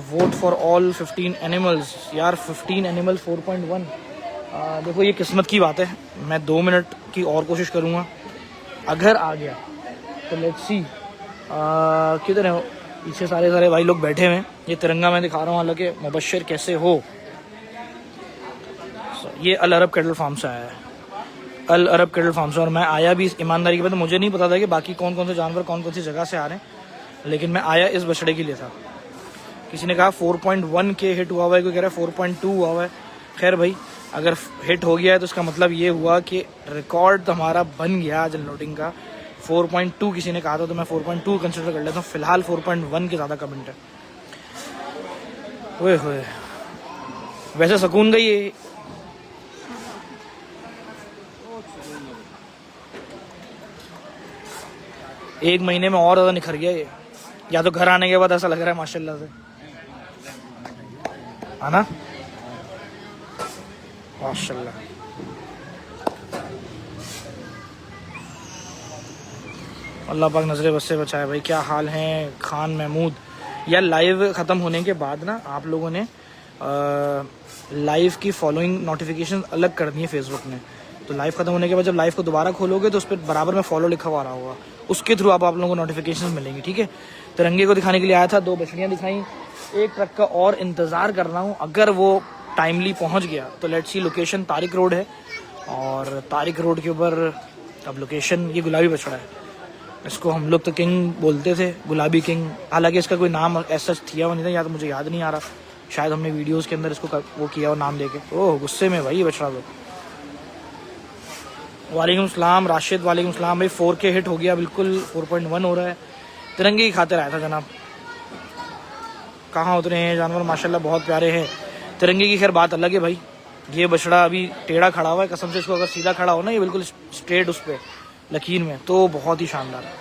Speaker 1: वोट फॉर ऑल 15 एनिमल्स, यार 15 एनिमल्स 4.1। देखो ये किस्मत की बात है, मैं 2 मिनट की और कोशिश करूँगा, अगर आ गया तो लेट्स सी। किधर है पीछे सारे भाई लोग बैठे हुए हैं। ये तिरंगा मैं दिखा रहा हूँ, हालांकि मुबश्शिर कैसे हो। ये अल अरब कैटल फार्म से आया है, अल अरब कैटल फार्म से। और मैं आया भी, ईमानदारी के बाद मुझे नहीं पता था कि बाकी कौन कौन से जानवर कौन कौन सी जगह से आ रहे हैं, लेकिन मैं आया इस बछड़े के लिए था। किसी ने कहा 4.1 के हिट हुआ हुआ है, कोई कह रहा है 4.2 हुआ हुआ है। खैर भाई अगर हिट हो गया है तो इसका मतलब ये हुआ कि रिकॉर्ड तो हमारा बन गया आज अनलोडिंग का। 4.2 किसी ने कहा था तो मैं 4.2 कंसिडर कर लेता हूँ। फिलहाल 4.1 के ज़्यादा कमेंट है। ओए होए, वैसे सुकून गई है। एक महीने में और ज़्यादा निखर गया ये, या तो घर आने के बाद ऐसा लग रहा है माशाल्लाह से, है ना, माशाल्लाह। अल्लाह पाक नज़र बस से बचाए भाई। क्या हाल है खान महमूद। यार लाइव ख़त्म होने के बाद ना आप लोगों ने लाइव की फॉलोइंग नोटिफिकेशन अलग कर दी है फेसबुक ने। तो लाइव ख़त्म होने के बाद जब लाइव को दोबारा खोलोगे तो उस पर बराबर में फॉलो लिखा हुआ रहा होगा, उसके थ्रू आप लोगों को नोटिफिकेशन मिलेंगी, ठीक है। तिरंगे को दिखाने के लिए आया था, 2 बछड़ियाँ दिखाई, एक ट्रक का और इंतज़ार कर रहा हूँ। अगर वो टाइमली पहुँच गया तो let's see. Location Tariq road है, और तारिक रोड के ऊपर अब लोकेशन, ये गुलाबी बछड़ा है, इसको हम लोग तो किंग बोलते थे, गुलाबी किंग। हालांकि इसका कोई नाम ऐसा थिया हुआ नहीं था, या तो मुझे याद नहीं आ रहा, शायद हमने वीडियोस के अंदर इसको वो किया हो नाम देके। ओह गुस्से में भाई ये बछड़ा तो। वालेकुम सलाम राशिद, वालेकुम सलाम भाई। 4K हिट हो गया, बिल्कुल 4.1 हो रहा है। तिरंगे की खातिर आया था जनाब। कहाँ उतरे हैं जानवर, माशाल्लाह बहुत प्यारे हैं। तिरंगे की खैर बात अलग है भाई, ये बछड़ा अभी टेढ़ा खड़ा हुआ है, कसम से इसको अगर सीधा खड़ा हो ना, ये बिल्कुल स्ट्रेट उस पर लकीर में, तो बहुत ही शानदार है।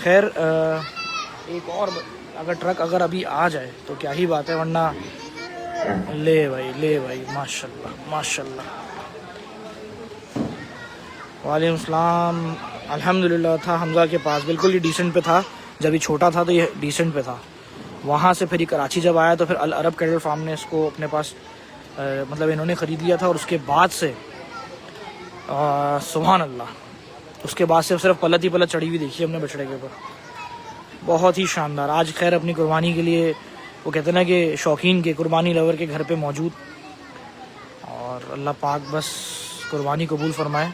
Speaker 1: खैर एक और अगर ट्रक अगर अभी आ जाए तो क्या ही बात है, वरना ले भाई माशाल्लाह माशाल्लाह। वालेकुम सलाम। अल्हम्दुलिल्लाह था हमज़ा के पास, बिल्कुल ये डिसेंट पे था, जब ये छोटा था तो ये डिसेंट पे था। वहाँ से फिर ये कराची जब आया तो फिर अल अरब कैटल फार्म ने इसको अपने पास मतलब इन्होंने ख़रीद लिया था, और उसके बाद से सुभान अल्लाह, उसके बाद से सिर्फ पलट ही पलट चढ़ी हुई देखी हमने बछड़े के ऊपर, बहुत ही शानदार। आज खैर अपनी कुर्बानी के लिए, वो कहते हैं ना कि शौकीन के, कुर्बानी लवर के घर पे मौजूद, और अल्लाह पाक बस कुर्बानी कबूल फरमाए।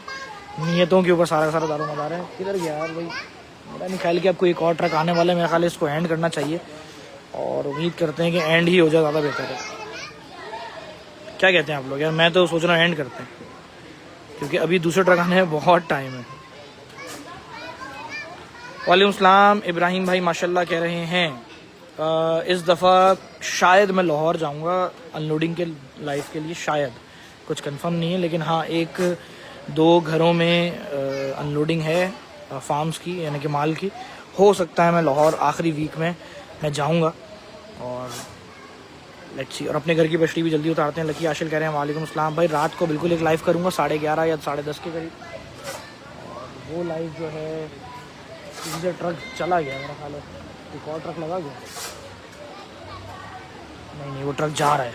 Speaker 1: नीयतों के ऊपर सारा दारोमदार है। किधर गया यार भाई, मेरा नहीं ख्याल कि आपको एक और ट्रक आने वाला है, मेरा ख्याल इसको एंड करना चाहिए, और उम्मीद करते हैं कि एंड ही हो जाए, ज़्यादा बेहतर है। क्या कहते हैं आप लोग? यार मैं तो सोच रहा हूँ एंड करते हैं, क्योंकि अभी दूसरे ट्रक आने में बहुत टाइम है। वालेकुम सलाम इब्राहिम भाई, माशाल्लाह कह रहे हैं इस दफ़ा शायद मैं लाहौर जाऊंगा अनलोडिंग के लाइव के लिए, शायद, कुछ कंफर्म नहीं है, लेकिन हाँ 1-2 घरों में अनलोडिंग है फार्म्स की, यानी कि माल की। हो सकता है मैं लाहौर आखिरी वीक में मैं जाऊंगा, और लेट्स सी। और अपने घर की बछड़ी भी जल्दी उतारते हैं। लकी आशिल कह रहे हैं वालेकुम अस्सलाम भाई, रात को बिल्कुल एक लाइव करूंगा 11:30 या 10:30 के करीब, और वो लाइव जो है किसी से ट्रक चला गया मेरा ख्याल है, एक और ट्रक लगा गया, नहीं वो ट्रक जा रहा है,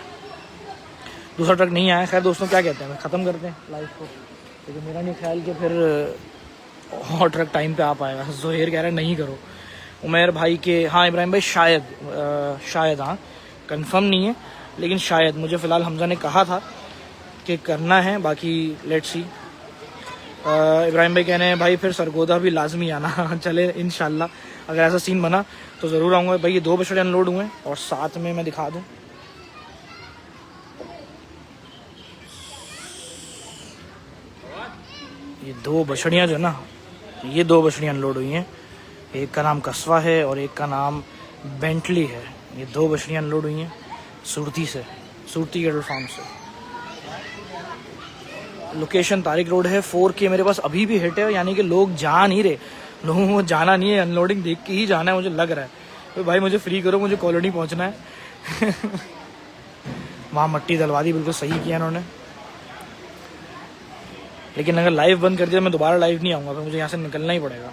Speaker 1: दूसरा ट्रक नहीं आया। खैर दोस्तों क्या कहते हैं, ख़त्म करते हैं लाइव को, लेकिन मेरा नहीं ख्याल कि फिर और ट्रक टाइम पे आ पाएगा। जोहेर कह रहा है नहीं करो। उमैर भाई के, हाँ इब्राहिम भाई शायद हाँ कंफर्म नहीं है, लेकिन शायद, मुझे फ़िलहाल हमज़ा ने कहा था कि करना है, बाकी लेट्स सी। इब्राहिम भाई कह रहे हैं भाई फिर सरगोदा भी लाजमी आना। चले इंशाल्लाह, अगर ऐसा सीन बना तो ज़रूर आऊँगा भाई। ये 2 बछड़े अनलोड हुए हैं और साथ में मैं दिखा दूँ, ये 2 बछड़ियाँ जो ना, ये 2 बछड़ियाँ अनलोड हुई हैं। एक का नाम कस्वा है और एक का नाम बेंटली है। ये 2 बछड़ियाँ अनलोड हुई हैं सुरती से, सुरती कैटल फार्म से। लोकेशन तारिक रोड है। 4K मेरे पास अभी भी हिट है, यानी कि लोग जा नहीं रहे, लोगों को जाना नहीं है, अनलोडिंग देख के ही जाना है मुझे लग रहा है। तो भाई मुझे फ्री करो, मुझे कॉलोनी पहुंचना है। वहाँ मट्टी डलवा दी, बिल्कुल सही किया इन्होंने। लेकिन अगर लाइव बंद कर दिया मैं दोबारा लाइव नहीं आऊँगा, फिर मुझे यहाँ से निकलना ही पड़ेगा।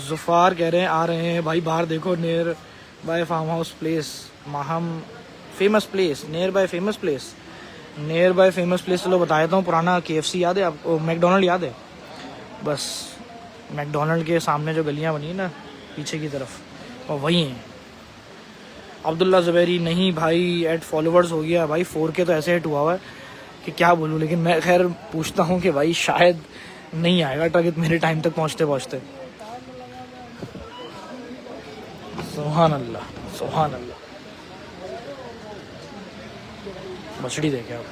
Speaker 1: जुफार कह रहे हैं आ रहे हैं भाई, बाहर देखो, near by farm house place, Mahim famous place, near by famous place, near by famous place. चलो बता देता हूँ, पुराना KFC याद है आपको, मैकडोनल्ड याद है? बस मैकडोनल्ड के सामने जो गलियाँ बनी है ना पीछे की तरफ, और वही हैं। अब्दुल्ला ज़ुबैरी नहीं भाई, ऐड फॉलोवर्स हो गया भाई। 4K तो ऐसे हिट हुआ हुआ है कि क्या बोलूँ। लेकिन मैं खैर पूछता हूँ कि भाई शायद नहीं आएगा ट्रक मेरे टाइम तक पहुँचते पहुँचते। सुभान अल्लाह, सुभान अल्लाह। बछड़ी देखे आप।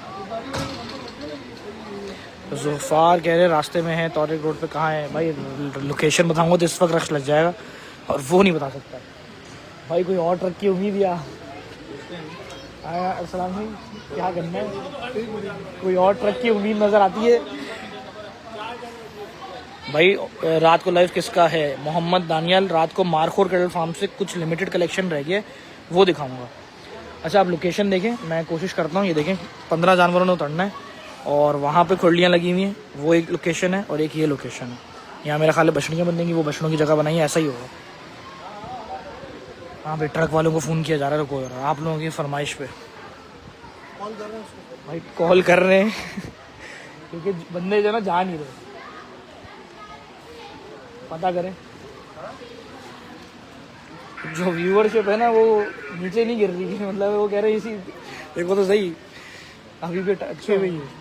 Speaker 1: जुफार कह रहे रास्ते में है, तारिक रोड पे कहाँ है भाई? लोकेशन बताऊंगा तो इस वक्त रश लग जाएगा और वो नहीं बता सकता भाई। कोई और ट्रक की उम्मीद या अस्सलाम भाई, क्या करना है? कोई और ट्रक की उम्मीद नज़र आती है भाई। रात को लाइव किसका है? मोहम्मद दानियाल। रात को मारखोर कैटल फार्म से कुछ लिमिटेड कलेक्शन रह गया, वो दिखाऊंगा। अच्छा आप लोकेशन देखें, मैं कोशिश करता हूँ। ये देखें 15 जानवरों ने उतरना है और वहाँ पे खुरलियाँ लगी हुई हैं, वो एक लोकेशन है, और एक ये लोकेशन है। यहाँ मेरा ख्याल है बछड़ियाँ बनेंगी, वो बछड़ों की जगह बनाई है, ऐसा ही होगा। हाँ भाई ट्रक वालों को फ़ोन किया जा रहा है, रुको यार, आप लोगों की फरमाइश पे भाई कॉल कर रहे हैं। क्योंकि बंदे जो ना जा नहीं रहे, पता करें। जो व्यूअरशिप है ना वो नीचे नहीं गिर रही है, मतलब वो कह रहे इसी देखो तो सही, अभी भी अच्छे हुई है।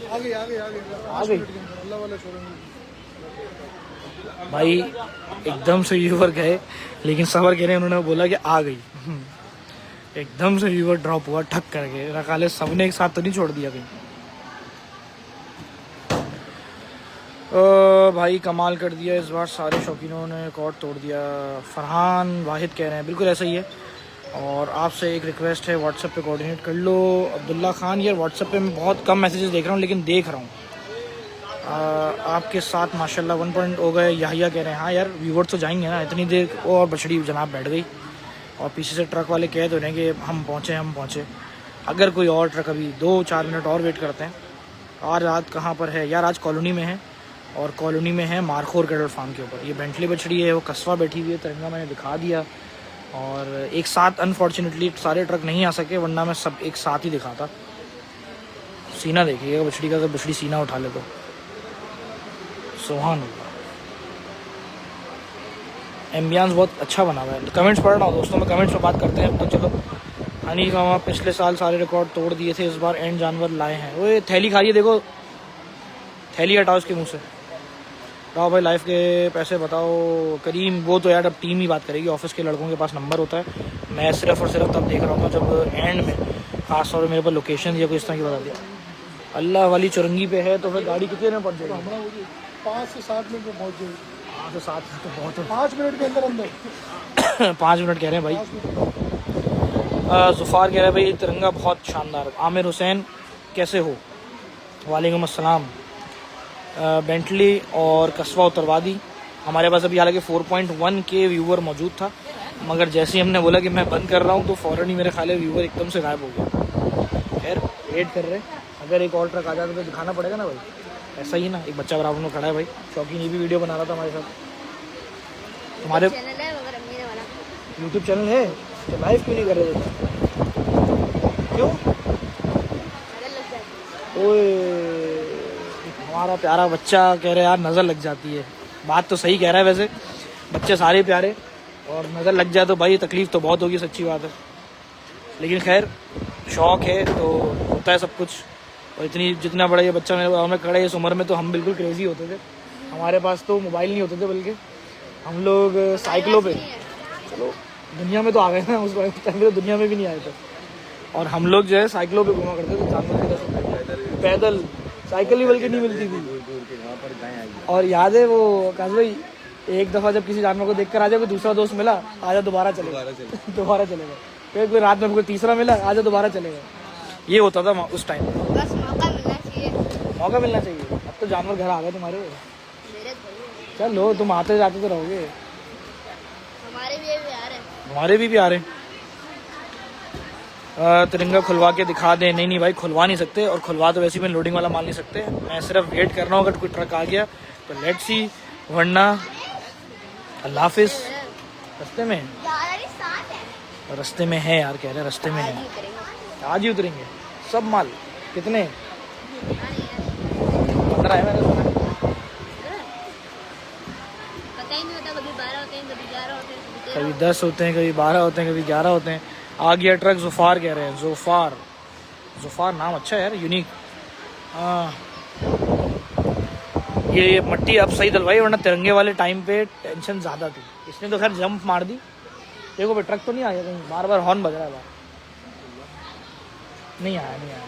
Speaker 1: आ गई भाई, एकदम से व्यूअर गए, लेकिन सबर कह रहे हैं, उन्होंने बोला कि आ गई। एकदम से व्यूअर ड्रॉप हुआ ठक करके, रकाले सबने एक साथ तो नहीं छोड़ दिया कहीं। भाई कमाल कर दिया इस बार, सारे शौकीनों ने रिकॉर्ड तोड़ दिया। फरहान वाहिद कह रहे हैं बिल्कुल ऐसा ही है। और आपसे एक रिक्वेस्ट है, व्हाट्सएप पे कोऑर्डिनेट कर लो। अब्दुल्ला खान यार व्हाट्सएप पे मैं बहुत कम मैसेजेस देख रहा हूँ, लेकिन देख रहा हूँ। आपके साथ माशाल्लाह 1 पॉइंट हो गए। याहिया कह रहे हैं हाँ यार व्यूवर तो जाएंगे ना, इतनी देर और बछड़ी जनाब बैठ गई और पीछे से ट्रक वाले कह तो रहे हैं कि हम पहुँचे। अगर कोई और ट्रक अभी 2-4 मिनट और वेट करते हैं। आज रात कहाँ पर है यार? आज कॉलोनी में है, और कॉलोनी में है मारखोर कैटल फार्म के ऊपर। ये बेंटली बछड़ी है, वो कस्वा बैठी हुई है, तिरंगा मैंने दिखा दिया। और एक साथ अनफॉर्चुनेटली सारे ट्रक नहीं आ सके, वरना मैं सब एक साथ ही दिखाता। सीना देखिएगा बछड़ी का, अगर बछड़ी सीना उठा ले तो सुभान अल्लाह। एम्बियंस बहुत अच्छा बना हुआ है। कमेंट्स पढ़ रहा हूँ दोस्तों, मैं कमेंट्स में बात करते हैं। तो चलो, हनी मामा पिछले साल सारे रिकॉर्ड तोड़ दिए थे, इस बार एंड जानवर लाए हैं। वो थैली खा रही है, देखो थैली हटाओ इसके मुँह से। बताओ भाई लाइफ के पैसे बताओ। करीम वो तो यार अब टीम ही बात करेगी, ऑफिस के लड़कों के पास नंबर होता है। मैं सिर्फ और सिर्फ तब देख रहा हूँ जब एंड में खास तौर पर मेरे पास लोकेशन या कोई इस तरह की बता दिया। अल्लाह वाली चुरंगी पे है, तो फिर गाड़ी कितने में पहुँच जाएगी?
Speaker 2: 5 से 7 मिनट में पहुँच जाएगी।
Speaker 1: 5 से 7 तो बहुत है।
Speaker 2: 5 मिनट के अंदर
Speaker 1: 5 मिनट कह रहे हैं भाई। जुफार कह रहे हैं भाई तिरंगा बहुत शानदार। आमिर हुसैन कैसे हो? वालेकुम अस्सलाम। बेंटली और कस्बा उतरवा दी हमारे पास अभी, हालांकि 4.1 के व्यूवर मौजूद था, मगर जैसे ही हमने बोला कि मैं बंद कर रहा हूँ तो फ़ौरन ही मेरे ख्याल है व्यूवर एकदम से गायब हो गया। खैर वेट कर रहे, अगर एक और ट्रक आ जाता तो दिखाना पड़ेगा ना भाई। ऐसा ही ना, एक बच्चा बराबर में खड़ा है भाई, शौकीन ये भी वीडियो बना रहा था हमारे साथ। तुम्हारे यूट्यूब चैनल है तो लाइव क्यों नहीं कर रहे थे? क्यों? ओए हमारा प्यारा बच्चा कह रहे यार नज़र लग जाती है। बात तो सही कह रहा है, वैसे बच्चे सारे प्यारे, और नज़र लग जाए तो भाई तकलीफ़ तो बहुत होगी, सच्ची बात है। लेकिन खैर शौक है तो होता है सब कुछ। और इतनी जितना बड़ा ये बच्चा मेरे में खड़ा है इस उम्र में, तो हम बिल्कुल क्रेजी होते थे। हमारे पास तो मोबाइल नहीं होते थे, बल्कि हम लोग साइकिलों पे, चलो दुनिया में तो आ गए ना, उस टाइम तो दुनिया में भी नहीं आए थे। और हम लोग जो है साइकिलों पे घुमा करते थे, जानवर के पैदल साइकिल भी बल्कि नहीं मिलती थी। और याद है वो काश भाई, एक दफ़ा जब किसी जानवर को देखकर आ जाए, कोई दूसरा दोस्त मिला, आजा दोबारा चलेगा दोबारा चलेगा। फिर कोई रात में कोई तीसरा मिला, आजा दोबारा चलेगा। ये होता था उस टाइम।
Speaker 3: बस मौका मिलना चाहिए।
Speaker 1: मौका मिलना चाहिए। अब तो जानवर घर आ गए तुम्हारे।
Speaker 3: मेरे थोड़ी
Speaker 1: चलो तुम आते जाते तो रहोगे।
Speaker 3: हमारे भी आ रहे हैं।
Speaker 1: हमारे भी आ रहे हैं। तिरंगा खुलवा के दिखा दें। नहीं नहीं भाई, खुलवा नहीं सकते, और खुलवा तो वैसे भी लोडिंग वाला माल नहीं सकते। मैं सिर्फ वेट कर रहा हूँ, अगर कोई ट्रक आ गया तो लेट्स सी, वरना अल्लाह हाफिज। रास्ते में रास्ते में है यार, कह रहे रास्ते में है। आज ही उतरेंगे सब माल। कितने? 15 है मैंने सुना।
Speaker 3: पता ही नहीं होता, कभी 12 होते हैं, कभी 11 होते हैं,
Speaker 1: कभी 10 होते हैं, कभी 12 होते हैं, कभी 11 होते हैं। आ गया ट्रक जुफार कह रहे हैं। जुफार, जुफार नाम अच्छा है यार, यूनिक। ये मट्टी अब सही डलवाई, वरना तिरंगे वाले टाइम पे टेंशन ज़्यादा थी। इसने तो खैर जंप मार दी। देखो भाई, ट्रक तो नहीं आया कहीं, बार बार हॉर्न बज रहा है बाहर। नहीं आया, नहीं आया।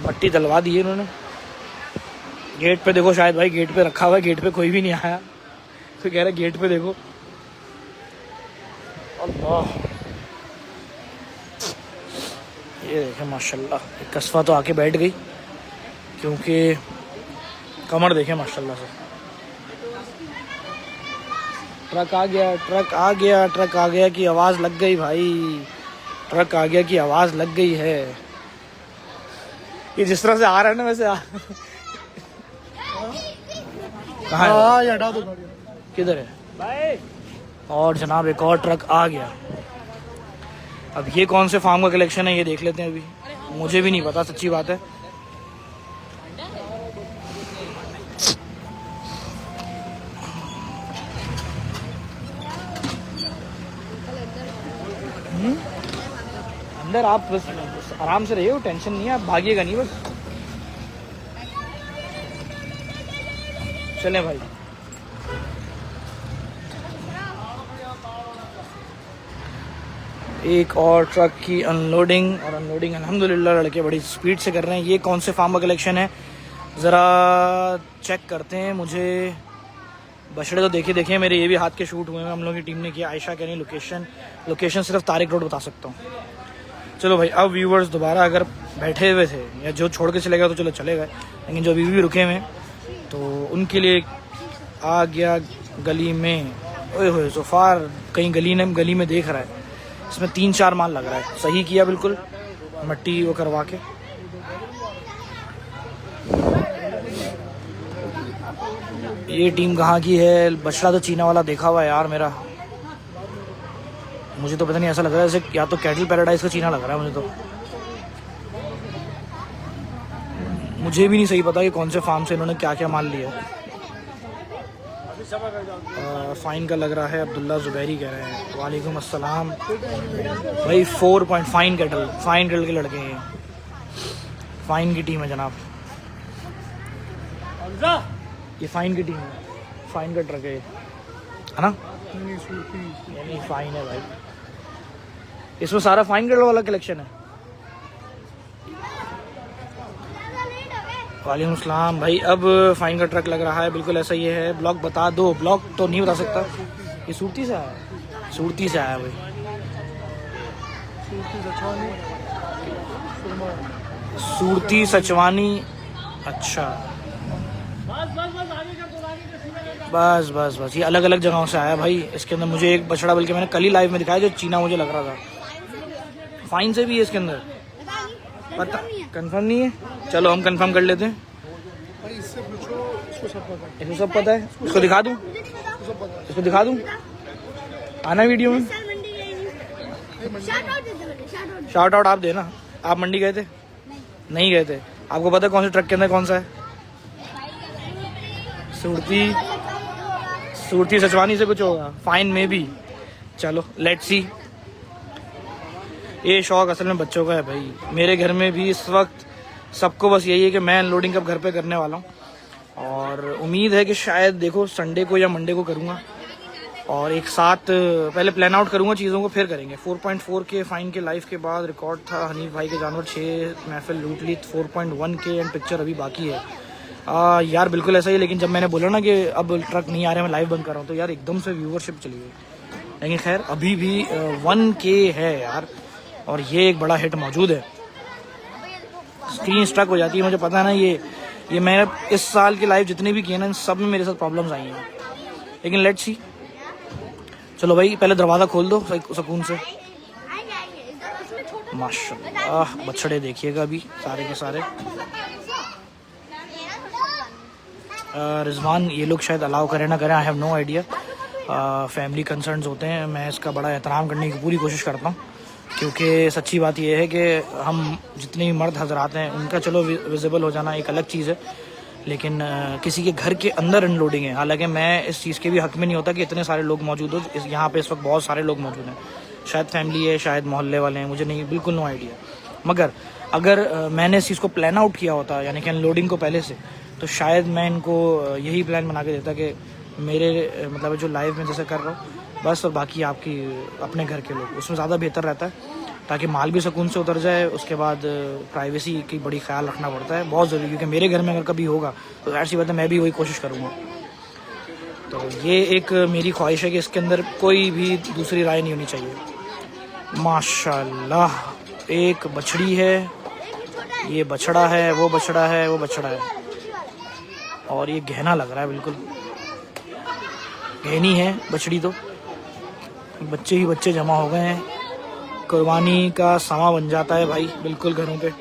Speaker 1: मट्टी डलवा दी है इन्होंने। गेट पे देखो, शायद भाई गेट पे रखा हुआ है, गेट पे कोई भी नहीं आया। तो कह रहा है गेट पे देखो। अल्लाह, ये देखे माशाल्लाह, एक कस्बा तो आके बैठ गई, क्योंकि कमर देखे माशाल्लाह से। ट्रक आ गया, ट्रक आ गया, ट्रक आ गया की आवाज़ लग गई भाई। ट्रक आ गया की आवाज़ लग गई है। ये जिस तरह से आ रहा है ना, वैसे कहाँ है? हटा दो, किधर है भाई? और जनाब एक और ट्रक आ गया। अब ये कौन से फार्म का कलेक्शन है, ये देख लेते हैं। अभी मुझे भी नहीं पता, सच्ची बात है। अंदर आप बस आराम से रहिए, टेंशन नहीं है, आप भागिएगा नहीं बस। चलें भाई। एक और ट्रक की अनलोडिंग, और अनलोडिंग अल्हम्दुलिल्लाह लड़के बड़ी स्पीड से कर रहे हैं। ये कौन से फार्म का कलेक्शन है ज़रा चेक करते हैं। मुझे बछड़े तो देखे मेरे, ये भी हाथ के शूट हुए हैं, हम लोग की टीम ने किया। आयशा कह रही लोकेशन सिर्फ तारिक रोड बता सकता हूँ। चलो भाई, अब व्यूवर्स दोबारा अगर बैठे हुए थे या जो छोड़ के चले गए तो चलो चले गए, लेकिन जो अभी भी रुके हुए हैं तो उनके लिए आ गया गली में। ओए होए, ज़ुफ़ार कहीं गली में देख रहा है। इसमें 3-4 माल लग रहा है। सही किया बिल्कुल, मट्टी वो करवा के। ये टीम कहाँ की है? बछड़ा तो चीना वाला देखा हुआ है यार मेरा। मुझे तो पता नहीं, ऐसा लग रहा है जैसे या तो कैटल पैराडाइज का चीना लग रहा है मुझे तो। मुझे भी नहीं सही पता कि कौन से फार्म से इन्होंने क्या क्या माल लिया। फाइन का लग रहा है, अब्दुल्ला जुबैरी कह रहे हैं। वालेकुम अस्सलाम भाई। 4 पॉइंट फाइन कैटल के लड़के हैं। फाइन की टीम है जनाब, ये फाइन की टीम है। फाइन का ट्रक है ना? नहीं, फाइन है भाई। इसमें सारा फाइन कैटल वाला कलेक्शन है। वालेकुम अस्सलाम भाई। अब फाइन का ट्रक लग रहा है, बिल्कुल ऐसा ही है। ब्लॉक बता दो। ब्लॉक तो नहीं बता सकता। ये सूरती से आया, सूरती से आया भाई। सूरती सचवानी, अच्छा बस ये अलग अलग जगहों से आया भाई। इसके अंदर मुझे एक बछड़ा, बल्कि मैंने कल ही लाइव में दिखाया, जो चीना मुझे लग रहा था। फाइन से भी है इसके अंदर, पता कंफर्म नहीं है। चलो हम कंफर्म कर लेते हैं। इसको सब पता है। इसको दिखा दूं, इसको दिखा दूं, आना वीडियो में। शार्ट आउट आप देना। आप मंडी गए थे? नहीं गए थे। आपको पता है कौन से ट्रक के अंदर कौन सा है? सूरती सचवानी से कुछ होगा। फाइन में भी। चलो लेट्स सी। ये शौक असल में बच्चों का है भाई। मेरे घर में भी इस वक्त सबको बस यही है कि मैं अनलोडिंग कब घर पे करने वाला हूँ, और उम्मीद है कि शायद देखो संडे को या मंडे को करूँगा, और एक साथ पहले प्लान आउट करूँगा चीज़ों को, फिर करेंगे। 4.4 के फाइन के लाइफ के बाद रिकॉर्ड था हनीफ भाई के जानवर 6 महफिल लूट ली। 4.1 के एंड पिक्चर अभी बाकी है। यार बिल्कुल ऐसा ही, लेकिन जब मैंने बोला ना कि अब ट्रक नहीं आ रहे, मैं लाइव बंद कर रहा हूँ, तो यार एकदम से व्यूवरशिप चली गई। लेकिन खैर अभी भी 1K है यार, और ये एक बड़ा हिट मौजूद है। स्क्रीन स्ट्रक हो जाती है, मुझे पता है ना। ये मैंने इस साल के लाइव जितने भी किए ना, इन सब में मेरे साथ प्रॉब्लम्स आई हैं, लेकिन लेट्स सी। चलो भाई पहले दरवाज़ा खोल दो सुकून से। माशाल्लाह बछड़े देखिएगा अभी सारे के सारे। रिजवान ये लोग शायद अलाउ करें ना करें, I have no idea. Family concerns होते हैं, मैं इसका बड़ा एहतराम करने की पूरी कोशिश करता हूँ, क्योंकि सच्ची बात यह है कि हम जितने भी मर्द हजरात हैं उनका चलो विजिबल हो जाना एक अलग चीज़ है, लेकिन किसी के घर के अंदर अनलोडिंग है। हालांकि मैं इस चीज़ के भी हक में नहीं होता कि इतने सारे लोग मौजूद हो। यहाँ पे इस वक्त बहुत सारे लोग मौजूद हैं, शायद फैमिली है, शायद मोहल्ले वाले हैं, मुझे नहीं, बिल्कुल नो आइडिया। मगर अगर मैंने इस चीज़ को प्लान आउट किया होता, यानी कि अनलोडिंग को पहले से, तो शायद मैं इनको यही प्लान बना के देता कि मेरे मतलब जो लाइव में जैसे कर रहा हूँ बस, और बाकी आपकी अपने घर के लोग, उसमें ज़्यादा बेहतर रहता है, ताकि माल भी सुकून से उतर जाए। उसके बाद प्राइवेसी की बड़ी ख्याल रखना पड़ता है, बहुत ज़रूरी, क्योंकि मेरे घर में अगर कभी होगा तो ऐसी बात है मैं भी वही कोशिश करूँगा। तो ये एक मेरी ख्वाहिश है कि इसके अंदर कोई भी दूसरी राय नहीं होनी चाहिए। माशाल्लाह एक बछड़ी है, ये बछड़ा है, वो बछड़ा है, वो बछड़ा है, और ये गहना लग रहा है, बिल्कुल गहनी है बछड़ी। तो बच्चे ही बच्चे जमा हो गए हैं, कुर्बानी का समा बन जाता है भाई बिल्कुल घरों पे।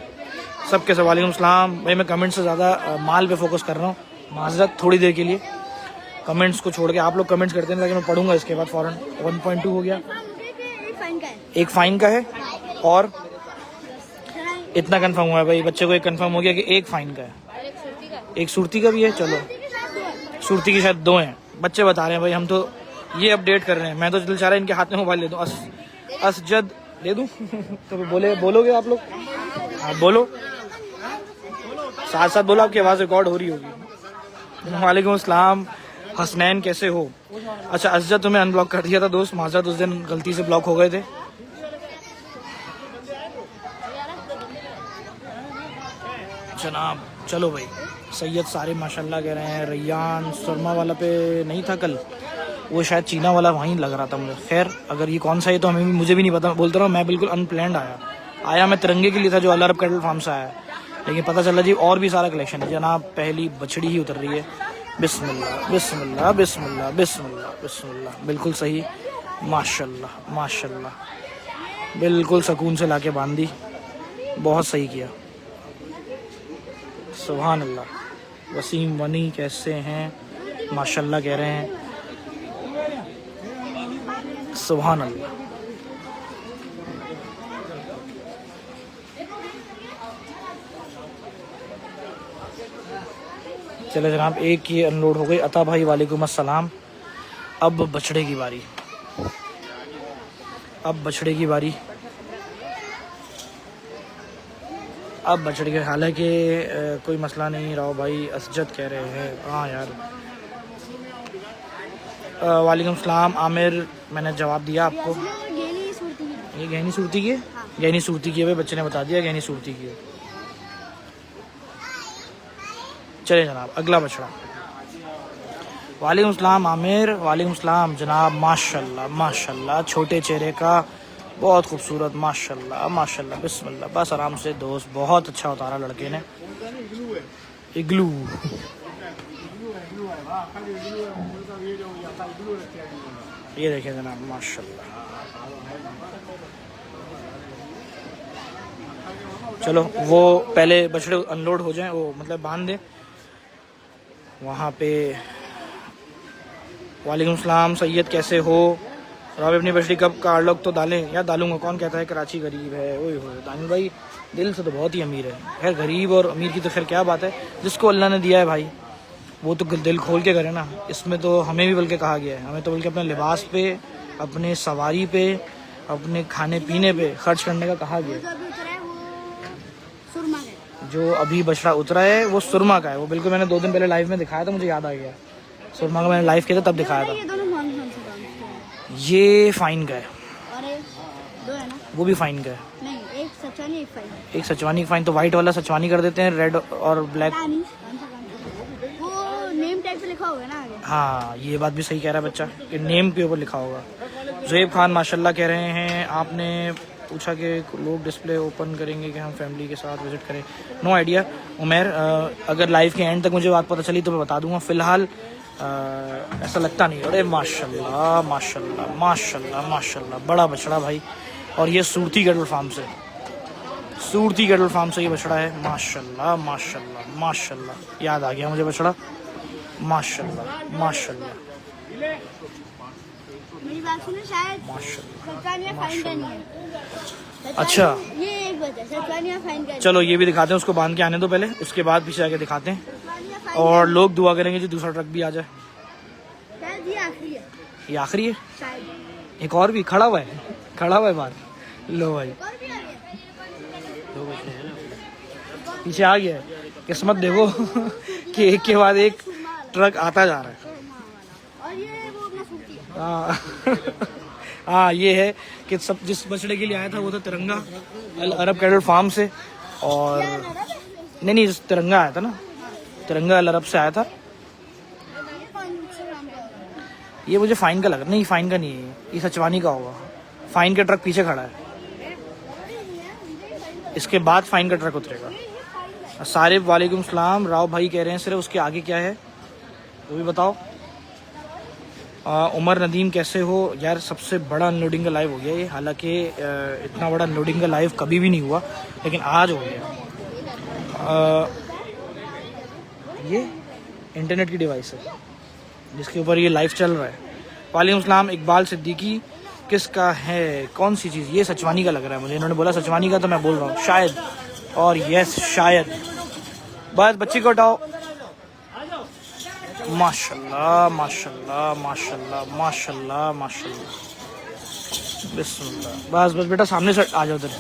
Speaker 1: सबके से वालेकुम सलाम भाई। मैं कमेंट्स से ज़्यादा माल पे फोकस कर रहा हूँ, माजरत थोड़ी देर के लिए। कमेंट्स को छोड़ के आप लोग कमेंट्स करते हैं ताकि मैं पढ़ूंगा इसके बाद फ़ौरन। 1.2 हो गया, एक फ़ाइन का है, और इतना कंफर्म हुआ है भाई बच्चे को, एक कंफर्म हो गया कि एक फ़ाइन का है, एक सुरती का भी है। चलो सुरती की शायद 2 हैं, बच्चे बता रहे हैं भाई, हम तो ये अपडेट कर रहे हैं। मैं तो दिल चाह रहा है इनके हाथ में मोबाइल दे दूँ, असजद दे दूँ तो बोलोगे आप लोग? हाँ बोलो, साथ साथ बोलो, आपकी आवाज़ रिकॉर्ड हो रही होगी। वालेकुम अस्सलाम हसनैन, कैसे हो? अच्छा असजद तुम्हें अनब्लॉक कर दिया था दोस्त, माजरत, उस दिन गलती से ब्लॉक हो गए थे। जनाब चलो भाई, सैयद सारे माशाल्लाह कह रहे हैं। रैयान सुरमा वाला पे नहीं था कल, वो शायद चीना वाला वहीं लग रहा था मुझे। खैर अगर ये कौन सा है तो मुझे भी नहीं पता, बोलता रहा हूँ मैं बिल्कुल अनप्लैंड आया मैं तिरंगे के लिए था जो अल अरब कैटल फार्म से आया, लेकिन पता चला जी और भी सारा कलेक्शन है। जनाब पहली बछड़ी ही उतर रही है, बिस्मिल्लाह बिस्मिल्लाह बिस्मिल्लाह बिस्मिल्लाह बिस्मिल्लाह, बिल्कुल सही, माशाल्लाह माशाल्लाह, बिल्कुल सुकून से लाके बांध दी, बहुत सही किया, सुभान अल्लाह। वसीम वनी कैसे हैं? माशाल्लाह कह रहे हैं, सुभान अल्लाह। चले जनाब, एक ये अनलोड हो गई। अता भाई वालेकुम अस्सलाम। अब बछड़े की बारी, अब बछड़े की बारी, अब बछड़े के, हालांकि कोई मसला नहीं। राव भाई असजद कह रहे हैं, हाँ यार। वालेकुम सलाम आमिर, मैंने जवाब दिया आपको। ये गहनी सूरती की है, गहनी सूरती की है भाई, बच्चे ने बता दिया गहनी सूरती की है। चले जनाब अगला बछड़ा। वालेकुम सलाम आमिर, वालेकुम सलाम जनाब। माशाल्लाह माशाल्लाह, छोटे चेहरे का, बहुत खूबसूरत, माशाल्लाह माशाल्लाह, बिस्मिल्लाह। बस आराम से दोस्त, बहुत अच्छा उतारा लड़के ने। इग्लू ये देखें जनाब, माशाल्लाह। चलो वो पहले बछड़े अनलोड हो जाएं, वो मतलब बांध दें वहाँ पे। वालेकुम सलाम सैयद, कैसे हो? राव अपनी बछड़ी कब कार लोग तो डालें, या डालूंगा, कौन कहता है कराची गरीब है? ओए हो दानिश भाई, दिल से तो बहुत ही अमीर है। खैर गरीब और अमीर की तो खैर क्या बात है, जिसको अल्लाह ने दिया है भाई वो तो दिल खोल के करे ना। इसमें तो हमें भी बल्कि कहा गया है, हमें तो बल्कि अपने लिबास पे, अपने सवारी पे, अपने खाने पीने पे खर्च करने का कहा गया।
Speaker 3: जो अभी उतरा है वो सुरमा है।
Speaker 1: जो अभी बछड़ा उतरा है वो सुरमा का है। वो बिल्कुल मैंने 2 दिन पहले लाइव में दिखाया था, मुझे याद आ गया। सुरमा का मैंने लाइव किया था तब दिखाया था।
Speaker 3: ये दोनों कौन कौन से ब्रांड के हैं?
Speaker 1: ये फाइन का है,
Speaker 3: और ये दो है ना?
Speaker 1: वो भी फाइन का है।
Speaker 3: नहीं, एक सचवानी एक फाइन।
Speaker 1: एक सचवानी फाइन, तो वाइट वाला सचवानी कर देते हैं, रेड और ब्लैक।
Speaker 3: पता नहीं कौन सा। वो नेम टैग पे लिखा होगा ना आगे।
Speaker 1: हाँ, ये बात भी सही कह रहा है बच्चा कि नेम के ऊपर लिखा होगा। ज़ुएब खान माशाल्लाह कह रहे हैं, आपने पूछा कि लोग डिस्प्ले ओपन करेंगे कि हम फैमिली के साथ विजिट करें। नो आइडिया उमैर, अगर लाइव के एंड तक मुझे बात पता चली तो मैं बता दूंगा। फ़िलहाल ऐसा लगता नहीं। अरे माशाल्लाह माशाल्लाह माशाल्लाह माशाल्लाह, बड़ा बछड़ा भाई। और ये सूरती कैटल फार्म से, सूरती कैटल फार्म से ये बछड़ा है। माशाल्लाह माशाल्लाह माशाल्लाह, याद आ गया मुझे बछड़ा। माशाल्लाह माशाल्लाह
Speaker 3: मेरी बात सुनो, शायद
Speaker 1: माशाल्लाह।
Speaker 3: सचवानी फाइन का नहीं है।
Speaker 1: अच्छा,
Speaker 3: ये एक बात है, सचवानी फाइन का।
Speaker 1: चलो ये भी दिखाते हैं, उसको बांध के आने दो पहले, उसके बाद पीछे आके दिखाते हैं।
Speaker 3: सचवानी फाइन
Speaker 1: और लोग दुआ करेंगे जो दूसरा ट्रक भी आ जाए।
Speaker 3: शायद ये आखिरी है,
Speaker 1: ये आखिरी है।
Speaker 3: शायद।
Speaker 1: एक और भी खड़ा हुआ है, खड़ा हुआ है बाहर। लो भाई,
Speaker 3: और भी आ गया।
Speaker 1: पीछे आ गया है। किस्मत देखो कि एक के बाद एक ट्रक आता जा रहा है।
Speaker 3: और ये वो अपना सूती है।
Speaker 1: हाँ हाँ, ये है कि सब जिस बछड़े के लिए आया था वो था तिरंगा अल अरब कैटल फार्म से। और नहीं नहीं, तिरंगा आया था ना, तिरंगा अल अरब से आया था।
Speaker 3: ये कौन से नाम का होगा?
Speaker 1: ये मुझे फाइन का लग रहा, नहीं फाइन का नहीं है, ये सचवानी का होगा। फाइन का ट्रक पीछे खड़ा है, इसके बाद फाइन का ट्रक उतरेगा। सारिफ वालेकुम सलाम, राव भाई कह रहे हैं सिर्फ उसके आगे क्या है वो भी बताओ। उमर नदीम कैसे हो यार, सबसे बड़ा अनलोडिंग का लाइव हो गया ये। हालांकि इतना बड़ा अनलोडिंग का लाइव कभी भी नहीं हुआ, लेकिन आज हो गया। ये इंटरनेट की डिवाइस है जिसके ऊपर ये लाइव चल रहा है। वालेकुम सलाम, इकबाल सिद्दीकी किसका है, कौन सी चीज़? ये सचवानी का लग रहा है मुझे, इन्होंने बोला सचवानी का तो मैं बोल रहा हूँ शायद। और यस शायद। बस बच्ची को हटाओ। माशाल्लाह माशाल्लाह माशाल्लाह माशाल्लाह माशाल्लाह, बिस्मिल्लाह। बस बस बेटा सामने से आ जाओ उधर।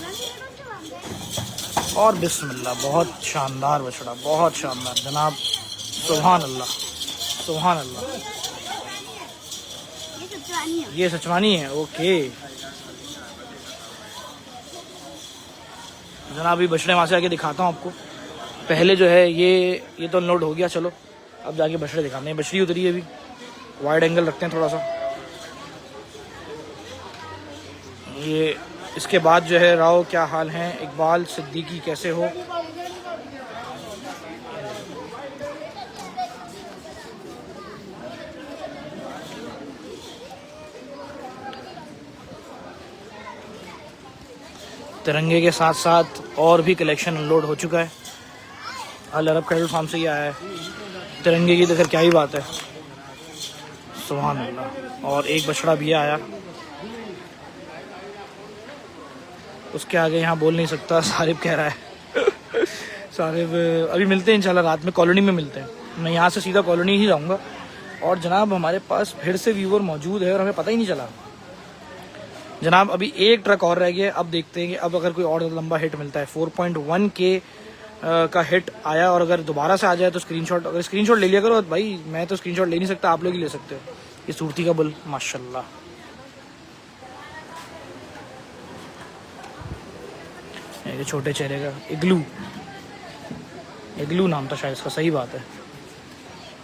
Speaker 1: और बिस्मिल्लाह, बहुत शानदार बछड़ा, बहुत शानदार जनाब। सुभान अल्लाह सुभान अल्लाह।
Speaker 3: ये सचवानी है।
Speaker 1: ये सचवानी है, ओके जनाब। अभी बछड़े वहाँ से आके दिखाता हूँ आपको। पहले जो है ये तो अनलोड हो गया, चलो अब जाके बछड़े दिखाते हैं। बछड़ी उतरी है अभी, वाइड एंगल रखते हैं थोड़ा सा। ये इसके बाद जो है राव क्या हाल है, इकबाल सिद्दीकी कैसे हो। तिरंगे के साथ साथ और भी कलेक्शन अनलोड हो चुका है। अल अरब कैटल फार्म से ही आया है। तिरंगे की तो खैर क्या ही बात है, सुभान अल्लाह। और एक बछड़ा भी आया, उसके आगे यहाँ बोल नहीं सकता, सारिब कह रहा है। सारिब अभी मिलते हैं इंशाल्लाह, रात में कॉलोनी में मिलते हैं। मैं यहाँ से सीधा कॉलोनी ही जाऊँगा। और जनाब हमारे पास फिर से व्यूवर मौजूद है और हमें पता ही नहीं चला जनाब। अभी एक ट्रक और रह गया, अब देखते हैं कि अब अगर कोई और लंबा हिट मिलता है। 4.1K का हिट आया, और अगर दोबारा से आ जाए तो स्क्रीनशॉट, अगर स्क्रीनशॉट ले लिया करो भाई। मैं तो स्क्रीनशॉट ले नहीं सकता, आप लोग ही ले सकते हो। ये सूरती का बुल माशाल्लाह। ये छोटे चेहरे का इग्लू नाम था शायद इसका, सही बात है।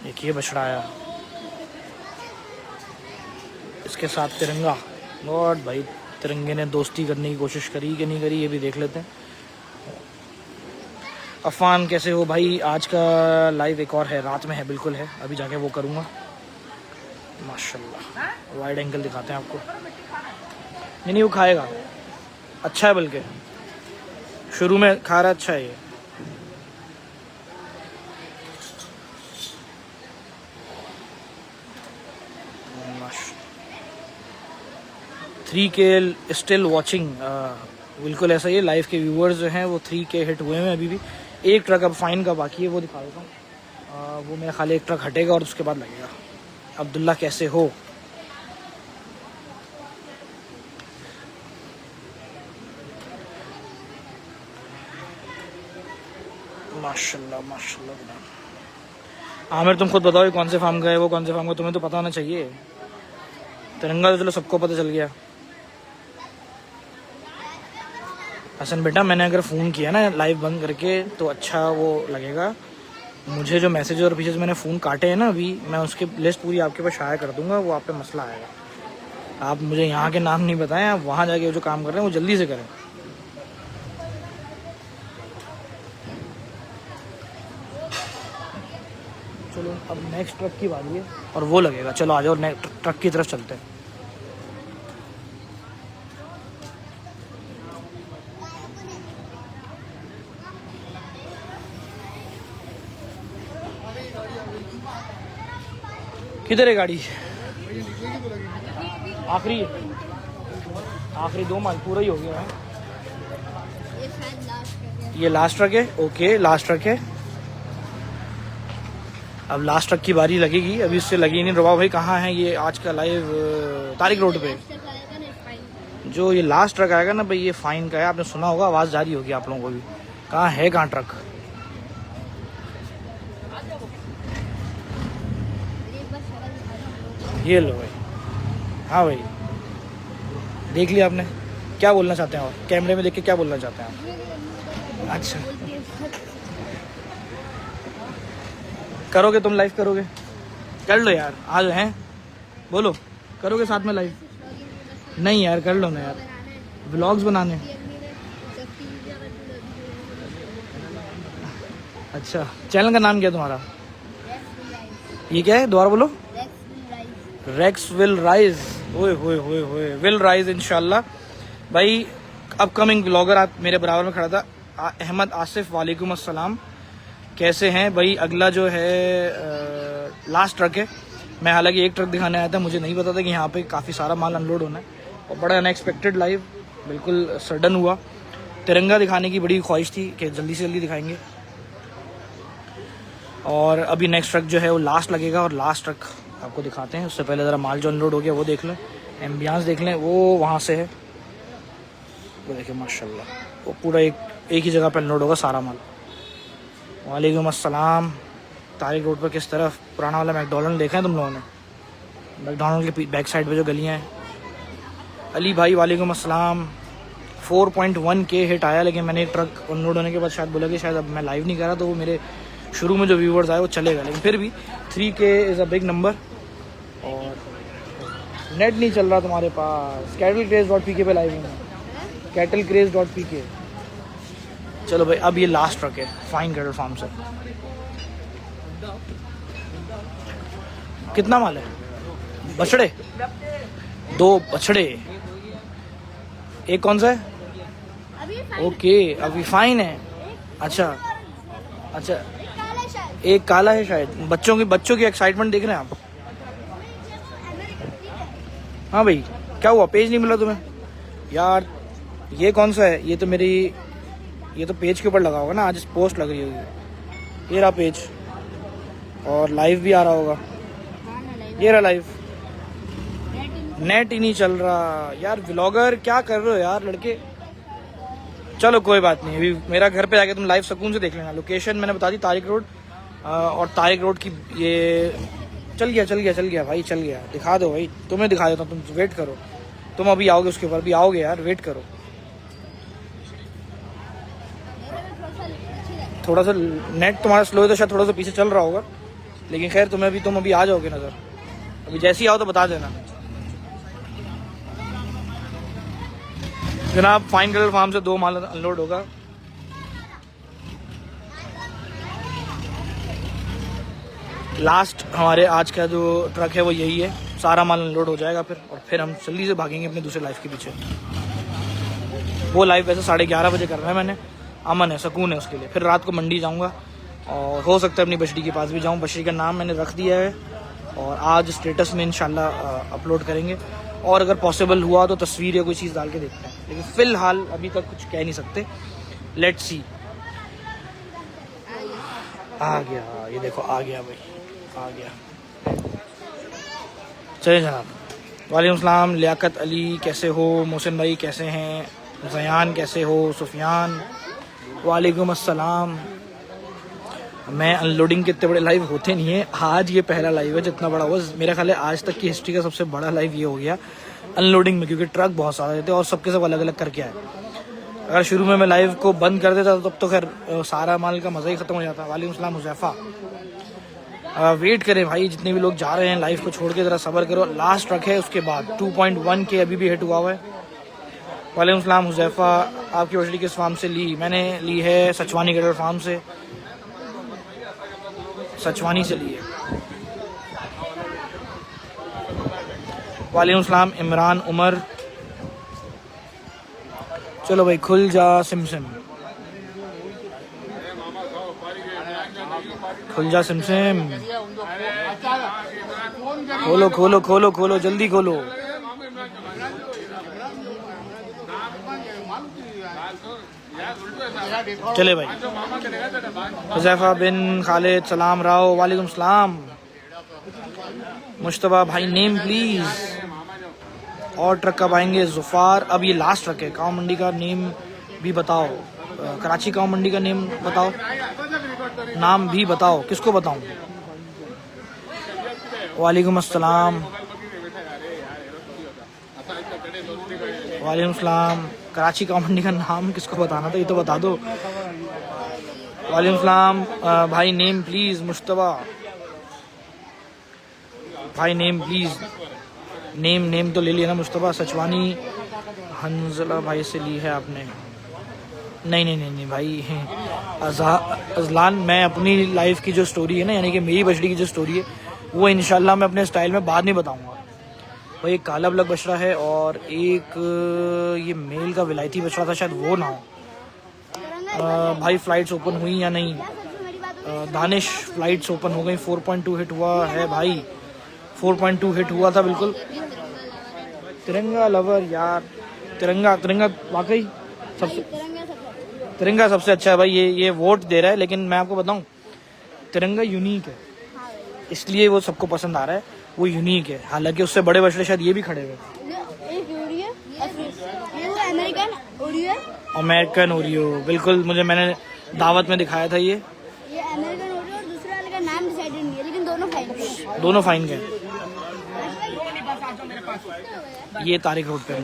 Speaker 1: एक ये बछड़ा आया, इसके साथ तिरंगा। लॉर्ड भाई, तिरंगे ने दोस्ती करने की कोशिश करी कि नहीं करी, ये भी देख लेते हैं। अफान कैसे हो भाई, आज का लाइव एक और है, रात में है, बिल्कुल है, अभी जाके वो करूँगा। माशाल्लाह, वाइड एंगल दिखाते हैं आपको। नहीं वो खाएगा, अच्छा है, बल्कि शुरू में खा रहा, अच्छा है ये। थ्री के स्टिल वॉचिंग, बिल्कुल ऐसा ही है। लाइव के व्यूअर्स जो हैं वो 3K हिट हुए हैं अभी भी। एक ट्रक अब फाइन का बाकी है, वो दिखा देता हूँ। वो मेरा खाली एक ट्रक हटेगा और उसके बाद लगेगा। अब्दुल्ला कैसे हो, माशाल्लाह माशाल्लाह। आमिर तुम खुद बताओ ये कौन से फार्म का है, वो कौन से फार्म का, तुम्हें तो पता होना चाहिए। तिरंगा तो चलो सबको पता चल गया। हसन बेटा मैंने अगर फ़ोन किया ना लाइव बंद करके तो अच्छा वो लगेगा। मुझे जो मैसेज और पीछे मैंने फ़ोन काटे हैं ना अभी, मैं उसकी लिस्ट पूरी आपके पास शाया कर दूंगा, वो आप पे मसला आएगा। आप मुझे यहाँ के नाम नहीं बताएं, आप वहाँ जाके जो काम कर रहे हैं वो जल्दी से करें। चलो अब नेक्स्ट ट्रक की बारी है और वो लगेगा। चलो आ जाओ ट्रक की तरफ चलते हैं। किधर है गाड़ी? आखिरी दो माल पूरा ही हो गया है।
Speaker 3: ये शायद लास्ट है।
Speaker 1: ये लास्ट ट्रक है। ओके लास्ट ट्रक है। अब लास्ट ट्रक की बारी लगेगी, अभी इससे लगी नहीं। रवा भाई कहाँ है ये आज का लाइव? तारिक रोड पे
Speaker 3: लास्ट तक आएगा ना फाइन।
Speaker 1: जो ये लास्ट ट्रक आएगा ना भाई, ये फाइन का है। आपने सुना होगा, आवाज़ जारी होगी आप लोगों को भी। कहाँ है ट्रक?
Speaker 3: एक बार शक्ल दिखा दो।
Speaker 1: ये लो भाई। हाँ भाई देख लिया आपने? क्या बोलना चाहते हैं और कैमरे में देख के क्या बोलना चाहते हैं आप? अच्छा करोगे तुम लाइव करोगे? कर लो यार, आज हैं बोलो, करोगे साथ में लाइव? नहीं यार कर लो ना यार, व्लॉग्स बनाने। अच्छा चैनल का नाम क्या है तुम्हारा? ये क्या है दोबारा बोलो? Rex will rise. ओए होए होए होए, विल राइज इंशाल्लाह। भाई अपकमिंग ब्लॉगर आप मेरे बराबर में खड़ा था, अहमद आसिफ, वालेकुम अस्सलाम, कैसे हैं भाई? अगला जो है लास्ट ट्रक है। मैं हालांकि एक ट्रक दिखाने आया था, मुझे नहीं पता था कि यहाँ पे काफ़ी सारा माल अनलोड होना है और बड़ा अनएक्सपेक्टेड लाइव, बिल्कुल सडन हुआ। तिरंगा दिखाने की बड़ी ख्वाहिश थी कि जल्दी से जल्दी दिखाएंगे। और अभी नेक्स्ट ट्रक जो है वो लास्ट लगेगा और लास्ट ट्रक आपको दिखाते हैं। उससे पहले ज़रा माल जो अनलोड हो गया वो देख लें, एम्बियंस देख लें। वो वहाँ से है, वो देखिए माशाल्लाह, वो पूरा एक ही जगह पर अनलोड होगा सारा माल। वालेकुम अस्सलाम। तारिक रोड पर किस तरफ? पुराना वाला मैकडॉनल्ड देखा है तुम लोगों ने? मैकडॉनल्ड के बैक साइड पे जो गलियाँ हैं। अली भाई वालेकुम अस्सलाम। 4.1K हिट आया, लेकिन मैंने एक ट्रक अनलोड होने के बाद शायद बोला कि शायद अब मैं लाइव नहीं कर रहा, तो वो मेरे शुरू में जो व्यूवर्स आए वो चलेगा, लेकिन फिर भी 3K is a big number. और नेट नहीं चल रहा तुम्हारे पास। cattlecraze.pk पे लाइव है, cattlecraze.pk। चलो भाई अब ये लास्ट ट्रक है फाइन कैटल फार्म से। कितना माल है? बछड़े, 2 बछड़े। एक कौन सा है? ओके अभी फाइन है। अच्छा अच्छा, एक काला है शायद। बच्चों की एक्साइटमेंट देख रहे हैं आप? हाँ भाई क्या हुआ, पेज नहीं मिला तुम्हें यार? ये कौन सा है? ये तो पेज के ऊपर लगा होगा ना, आज पोस्ट लग रही होगी। ये रहा पेज और लाइव भी आ रहा होगा। ये रहा लाइव। नेट ही नहीं चल रहा यार। व्लॉगर क्या कर रहे हो यार लड़के? चलो कोई बात नहीं, अभी मेरा घर पे जाके तुम लाइव सुकून से देख लेना। लोकेशन मैंने बता दी, तारिक रोड। और तारिक रोड की ये चल गया भाई, चल गया। दिखा दो भाई, तुम्हें दिखा देता हूँ, तुम वेट करो। तुम अभी आओगे, उसके ऊपर भी आओगे यार, वेट करो। थोड़ा सा नेट तुम्हारा स्लो है तो शायद थोड़ा सा पीछे चल रहा होगा, लेकिन खैर तुम अभी आ जाओगे नज़र। अभी जैसे ही आओ तो बता देना। जनाब फाइन कलर फार्म से 2 माल अनलोड होगा। लास्ट हमारे आज का जो ट्रक है वो यही है, सारा माल अनलोड हो जाएगा फिर हम जल्दी से भागेंगे अपने दूसरे लाइफ के पीछे। वो लाइव वैसे 11:30 बजे करना है मैंने, अमन है, सुकून है उसके लिए। फिर रात को मंडी जाऊंगा और हो सकता है अपनी बछड़ी के पास भी जाऊं। बछड़ी का नाम मैंने रख दिया है और आज स्टेटस में इंशाल्लाह अपलोड करेंगे, और अगर पॉसिबल हुआ तो तस्वीर या कोई चीज़ डाल के देखते हैं, लेकिन फ़िलहाल अभी तक कुछ कह नहीं सकते। Let's see. आ गया, ये देखो आ गया भाई, आ गया। चलिए जनाब। वालेकुम सलाम। लियाकत अली कैसे हो? मोहसिन भाई कैसे हैं? जयान कैसे हो? सुफियान वालेकुम अस्सलाम। मैं अनलोडिंग के इतने बड़े लाइव होते नहीं है, आज ये पहला लाइव है जितना बड़ा हुआ। मेरा ख्याल है आज तक की हिस्ट्री का सबसे बड़ा लाइव ये हो गया अनलोडिंग में, क्योंकि ट्रक बहुत सारे थे और सबके सब अलग अलग करके आए। अगर शुरू में मैं लाइव को बंद कर देता तब तो खैर सारा माल का मज़ा ही ख़त्म हो जाता। वालेकुम सलाम हुज़ैफ़ा। वेट करें भाई, जितने भी लोग जा रहे हैं लाइव को छोड़ के ज़रा सब्र करो, लास्ट ट्रक है उसके बाद 2.1K अभी भी हिट हुआ है। वालेकुम सलाम हुज़ैफ़ा। आपकी मछली किस फार्म से ली? मैंने ली है सचवानी गडर फार्म से, सचवानी से ली है। वालेकुम सलाम इमरान उमर। चलो भाई खुल जा सिमसिम, खुल जा सिमसिम, खोलो खोलो खोलो खोलो जल्दी खोलो। चले भाई। हुज़ैफ़ा बिन खालिद सलाम राव। वालेकुम सलाम मुश्तबा भाई। Name please. और ट्रक कब आएंगे जुफ़ार? अब ये लास्ट ट्रक है। काव मंडी का नेम भी बताओ, कराची काव मंडी का नेम बताओ, नाम भी बताओ, किसको बताऊं? वालेकुम अस्सलाम। वालेकुम सलाम। कराची काव मंडी का नाम किसको बताना था ये तो बता दो। वालेकुम सलाम भाई। नेम प्लीज मुश्तबा भाई, नेम प्लीज। नेम तो ले लिया ना मुश्तबा। सचवानी हंजला भाई से ली है आपने? नहीं भाई अजलान, मैं अपनी लाइफ की जो स्टोरी है ना, यानी कि मेरी बछड़ी की जो स्टोरी है वो इंशाल्लाह मैं अपने स्टाइल में बाद में बताऊंगा। भाई एक काला ब्लैक बछड़ा है और एक ये मेल का विलायती बछड़ा था, शायद वो ना हो। भाई फ्लाइट्स ओपन हुई या नहीं? दानिश फ्लाइट्स ओपन हो गई। 4.2 हिट हुआ है भाई, 4.2 हिट हुआ था बिल्कुल। तिरंगा लवर यार, तिरंगा वाकई तिरंगा सबसे अच्छा है भाई। ये वोट दे रहा है, लेकिन मैं आपको बताऊं तिरंगा यूनिक है, इसलिए वो सबको पसंद आ रहा है। वो यूनिक है, हालांकि उससे बड़े बछड़े शायद ये भी खड़े हुए। अमेरिकन ओरियो बिल्कुल, मुझे मैंने दावत में दिखाया था। ये
Speaker 3: अमेरिकन ओरियो और दूसरे वाले का नाम डिसाइडेड नहीं है, लेकिन
Speaker 1: दोनों फाइन गए। ये तारिक रोड पे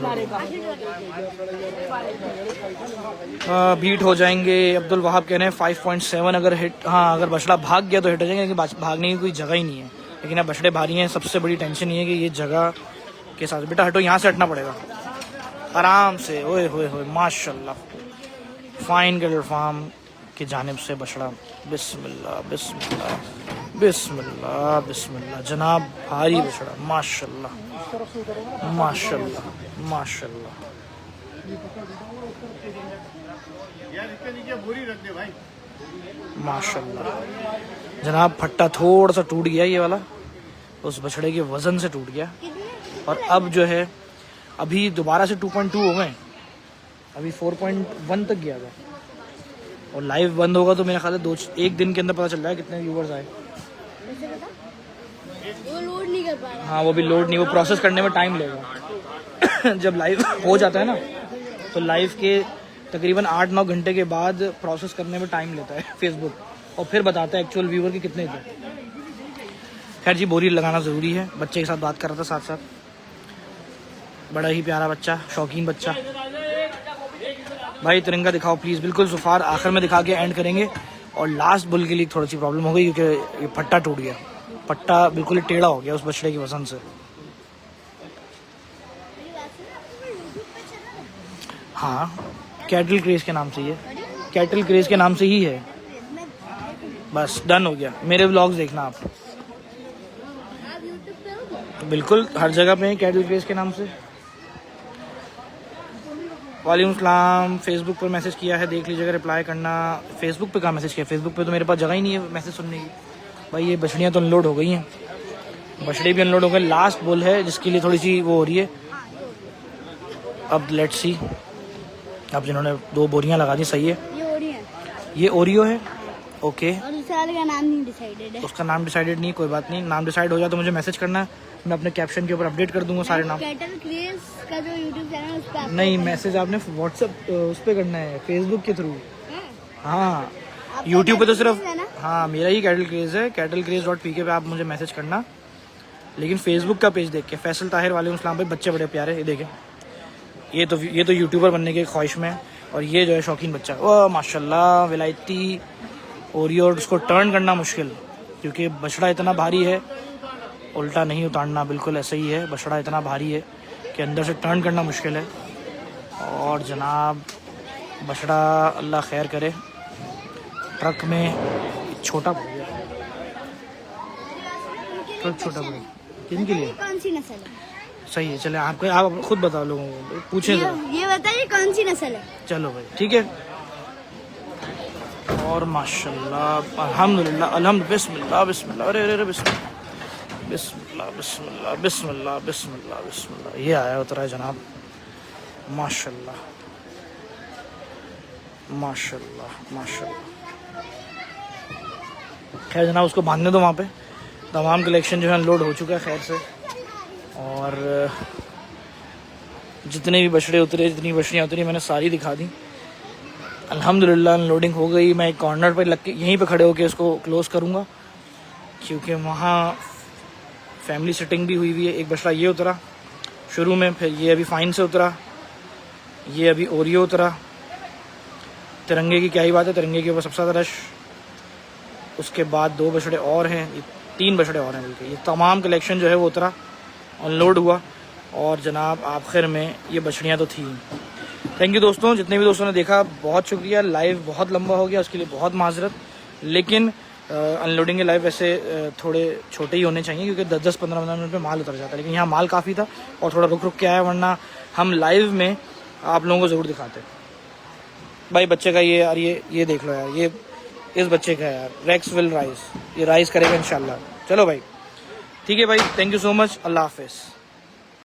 Speaker 1: बीट हो जाएंगे। अब्दुल वहाब कह रहे हैं 5.7 अगर हिट, हाँ अगर बछड़ा भाग गया तो हिट हो जाएंगे, लेकिन भागने की कोई जगह ही नहीं है। लेकिन अब बछड़े भारी हैं, सबसे बड़ी टेंशन ये है कि ये जगह के साथ। बेटा हटो, यहाँ से हटना पड़ेगा आराम से। ओए होए होए माशाल्लाह। फाइन गडर फार्म की जानिब से बछड़ा। बिस्मिल्लाह बिस्मिल्लाह बिस्मिल्लाह बिस्मिल्लाह। जनाब भारी बछड़ा माशाल्लाह माशाल्लाह माशाल्लाह। माशाल्लाह जनाब। फट्टा थोड़ा सा टूट गया ये वाला, उस बछड़े के वजन से टूट गया। और अब जो है अभी दोबारा से 2.2 हो गए, अभी 4.1 तक गया था। और लाइव बंद होगा तो मेरा ख्याल है 1 दिन के अंदर पता चल रहा है कितने व्यूवर्स आए।
Speaker 3: वो लोड नहीं कर पा रहा।
Speaker 1: हाँ वो भी लोड नहीं, वो प्रोसेस करने में टाइम लेगा। जब लाइव हो जाता है ना तो लाइव के तकरीबन 8-9 घंटे के बाद प्रोसेस करने में टाइम लेता है फेसबुक, और फिर बताता है एक्चुअल व्यूवर के कितने थे। खैर जी, बोरी लगाना ज़रूरी है। बच्चे के साथ बात कर रहा था साथ साथ, बड़ा ही प्यारा बच्चा, शौकीन बच्चा। भाई तिरंगा दिखाओ प्लीज़। बिल्कुल जुफ़ार, आखिर में दिखा के एंड करेंगे। और लास्ट बुल के लिए थोड़ी सी प्रॉब्लम हो गई क्योंकि ये पट्टा टूट गया, पट्टा बिल्कुल टेढ़ा हो गया उस बछड़े की वजन से। हाँ कैटल क्रेज के नाम से ही है, कैटल क्रेज के नाम से ही है। बस डन हो गया। मेरे व्लॉग्स देखना आप, बिल्कुल हर जगह पे कैटल क्रेज के नाम से। वालेकुम सलाम। फेसबुक पर मैसेज किया है, देख लीजिएगा, रिप्लाई करना। फेसबुक पे कहाँ मैसेज किया? फेसबुक पे तो मेरे पास जगह ही नहीं है मैसेज सुनने की। भाई ये बछड़ियाँ तो अनलोड हो गई हैं, बछड़े भी अनलोड हो गए। लास्ट बुल है जिसके लिए थोड़ी सी वो हो रही है। अब लेट्स सी, अब जिन्होंने 2 बोरियां लगा दी सही है। ये ओरियो है ओके।
Speaker 3: और दूसरे वाले का नाम नहीं डिसाइडेड है।
Speaker 1: उसका नाम डिसाइडेड नहीं, कोई बात नहीं। नाम डिसाइड हो जाए तो मुझे मैसेज करना है, मैं अपने कैप्शन के ऊपर अपडेट कर दूंगा सारे नाम।
Speaker 3: कैटल क्रेज का जो यूट्यूब चैनल है उस पे
Speaker 1: नहीं, मैसेज आपने व्हाट्सएप उस पर करना है, फेसबुक के थ्रू। हाँ
Speaker 3: आप
Speaker 1: यूट्यूब पे तो सिर्फ
Speaker 3: है ना?
Speaker 1: हाँ मेरा ही कैटल क्रेज है, cattlecraze.pk पे आप मुझे मैसेज करना। लेकिन फेसबुक का पेज देख के फैसल ताहिर वालेकुम सलाम भाई, बच्चे बड़े प्यारे, ये देखें, ये तो यूट्यूबर बनने के ख्वाहिश में है। और ये जो है शौकीन बच्चा, ओह माशाल्लाह विलायती ओरियो। और उसको टर्न करना मुश्किल क्योंकि बछड़ा इतना भारी है, उल्टा नहीं उतारना, बिल्कुल ऐसा ही है। बछड़ा इतना भारी है कि अंदर से टर्न करना मुश्किल है। और जनाब बछड़ा अल्लाह खैर करे, ट्रक में छोटा पड़ गया, ट्रक छोटा पड़ गया। किन के लिए?
Speaker 3: कौन सी नस्ल है?
Speaker 1: सही है, चले आप खुद बताओ लोगों को, पूछें जरा।
Speaker 3: ये बताइए कौन सी नस्ल है?
Speaker 1: चलो भाई ठीक है। और माशाल्लाह अल्हम्दुलिल्लाह अल्हम्दुलिल्लाह, बिस्मिल्लाह बिस्मिल्लाह, अरे अरे बिस्मिल्लाह बिस्मिल्लाह बिस्मिल्लाह बिस्मिल्लाह बिस्मिल्लाह बिस्मिल्लाह। ये आया उतरा है जनाब, माशाल्लाह माशाल्लाह माशाल्लाह। खैर जनाब उसको बांधने दो वहाँ पे। तमाम कलेक्शन जो है अनलोड हो चुका है खैर से। और जितने भी बछड़े उतरे, जितनी बछड़ियाँ उतरी, मैंने सारी दिखा दी। अल्हम्दुलिल्लाह अनलोडिंग हो गई। मैं एक कॉर्नर पर लग के यहीं पे खड़े होकर इसको क्लोज़ करूँगा क्योंकि वहाँ फैमिली सेटिंग भी हुई हुई है। एक बछड़ा ये उतरा शुरू में, फिर ये अभी फाइन से उतरा, ये अभी ओरियो उतरा। तिरंगे की क्या ही बात है, तिरंगे के ऊपर सबसे ज़्यादा रश। उसके बाद 2 बछड़े और हैं, 3 बछड़े और हैं बल्कि। ये तमाम कलेक्शन जो है वो उतरा, अनलोड हुआ। और जनाब आखिर में ये बछड़ियाँ तो थी। थैंक यू दोस्तों, जितने भी दोस्तों ने देखा बहुत शुक्रिया। लाइव बहुत लंबा हो गया, उसके लिए बहुत माजरत। लेकिन अनलोडिंग के लाइव वैसे थोड़े छोटे ही होने चाहिए क्योंकि 10-15 मिनट में माल उतर जाता है। लेकिन यहाँ माल काफ़ी था और थोड़ा रुक रुक के आया, वरना हम लाइव में आप लोगों को ज़रूर दिखाते। भाई बच्चे का ये यार, ये देख लो यार, ये इस बच्चे का यार, रेक्स विल राइज, ये राइज करेगा इंशाल्लाह। चलो भाई ठीक है भाई, थैंक यू सो मच, अल्लाह हाफिज़।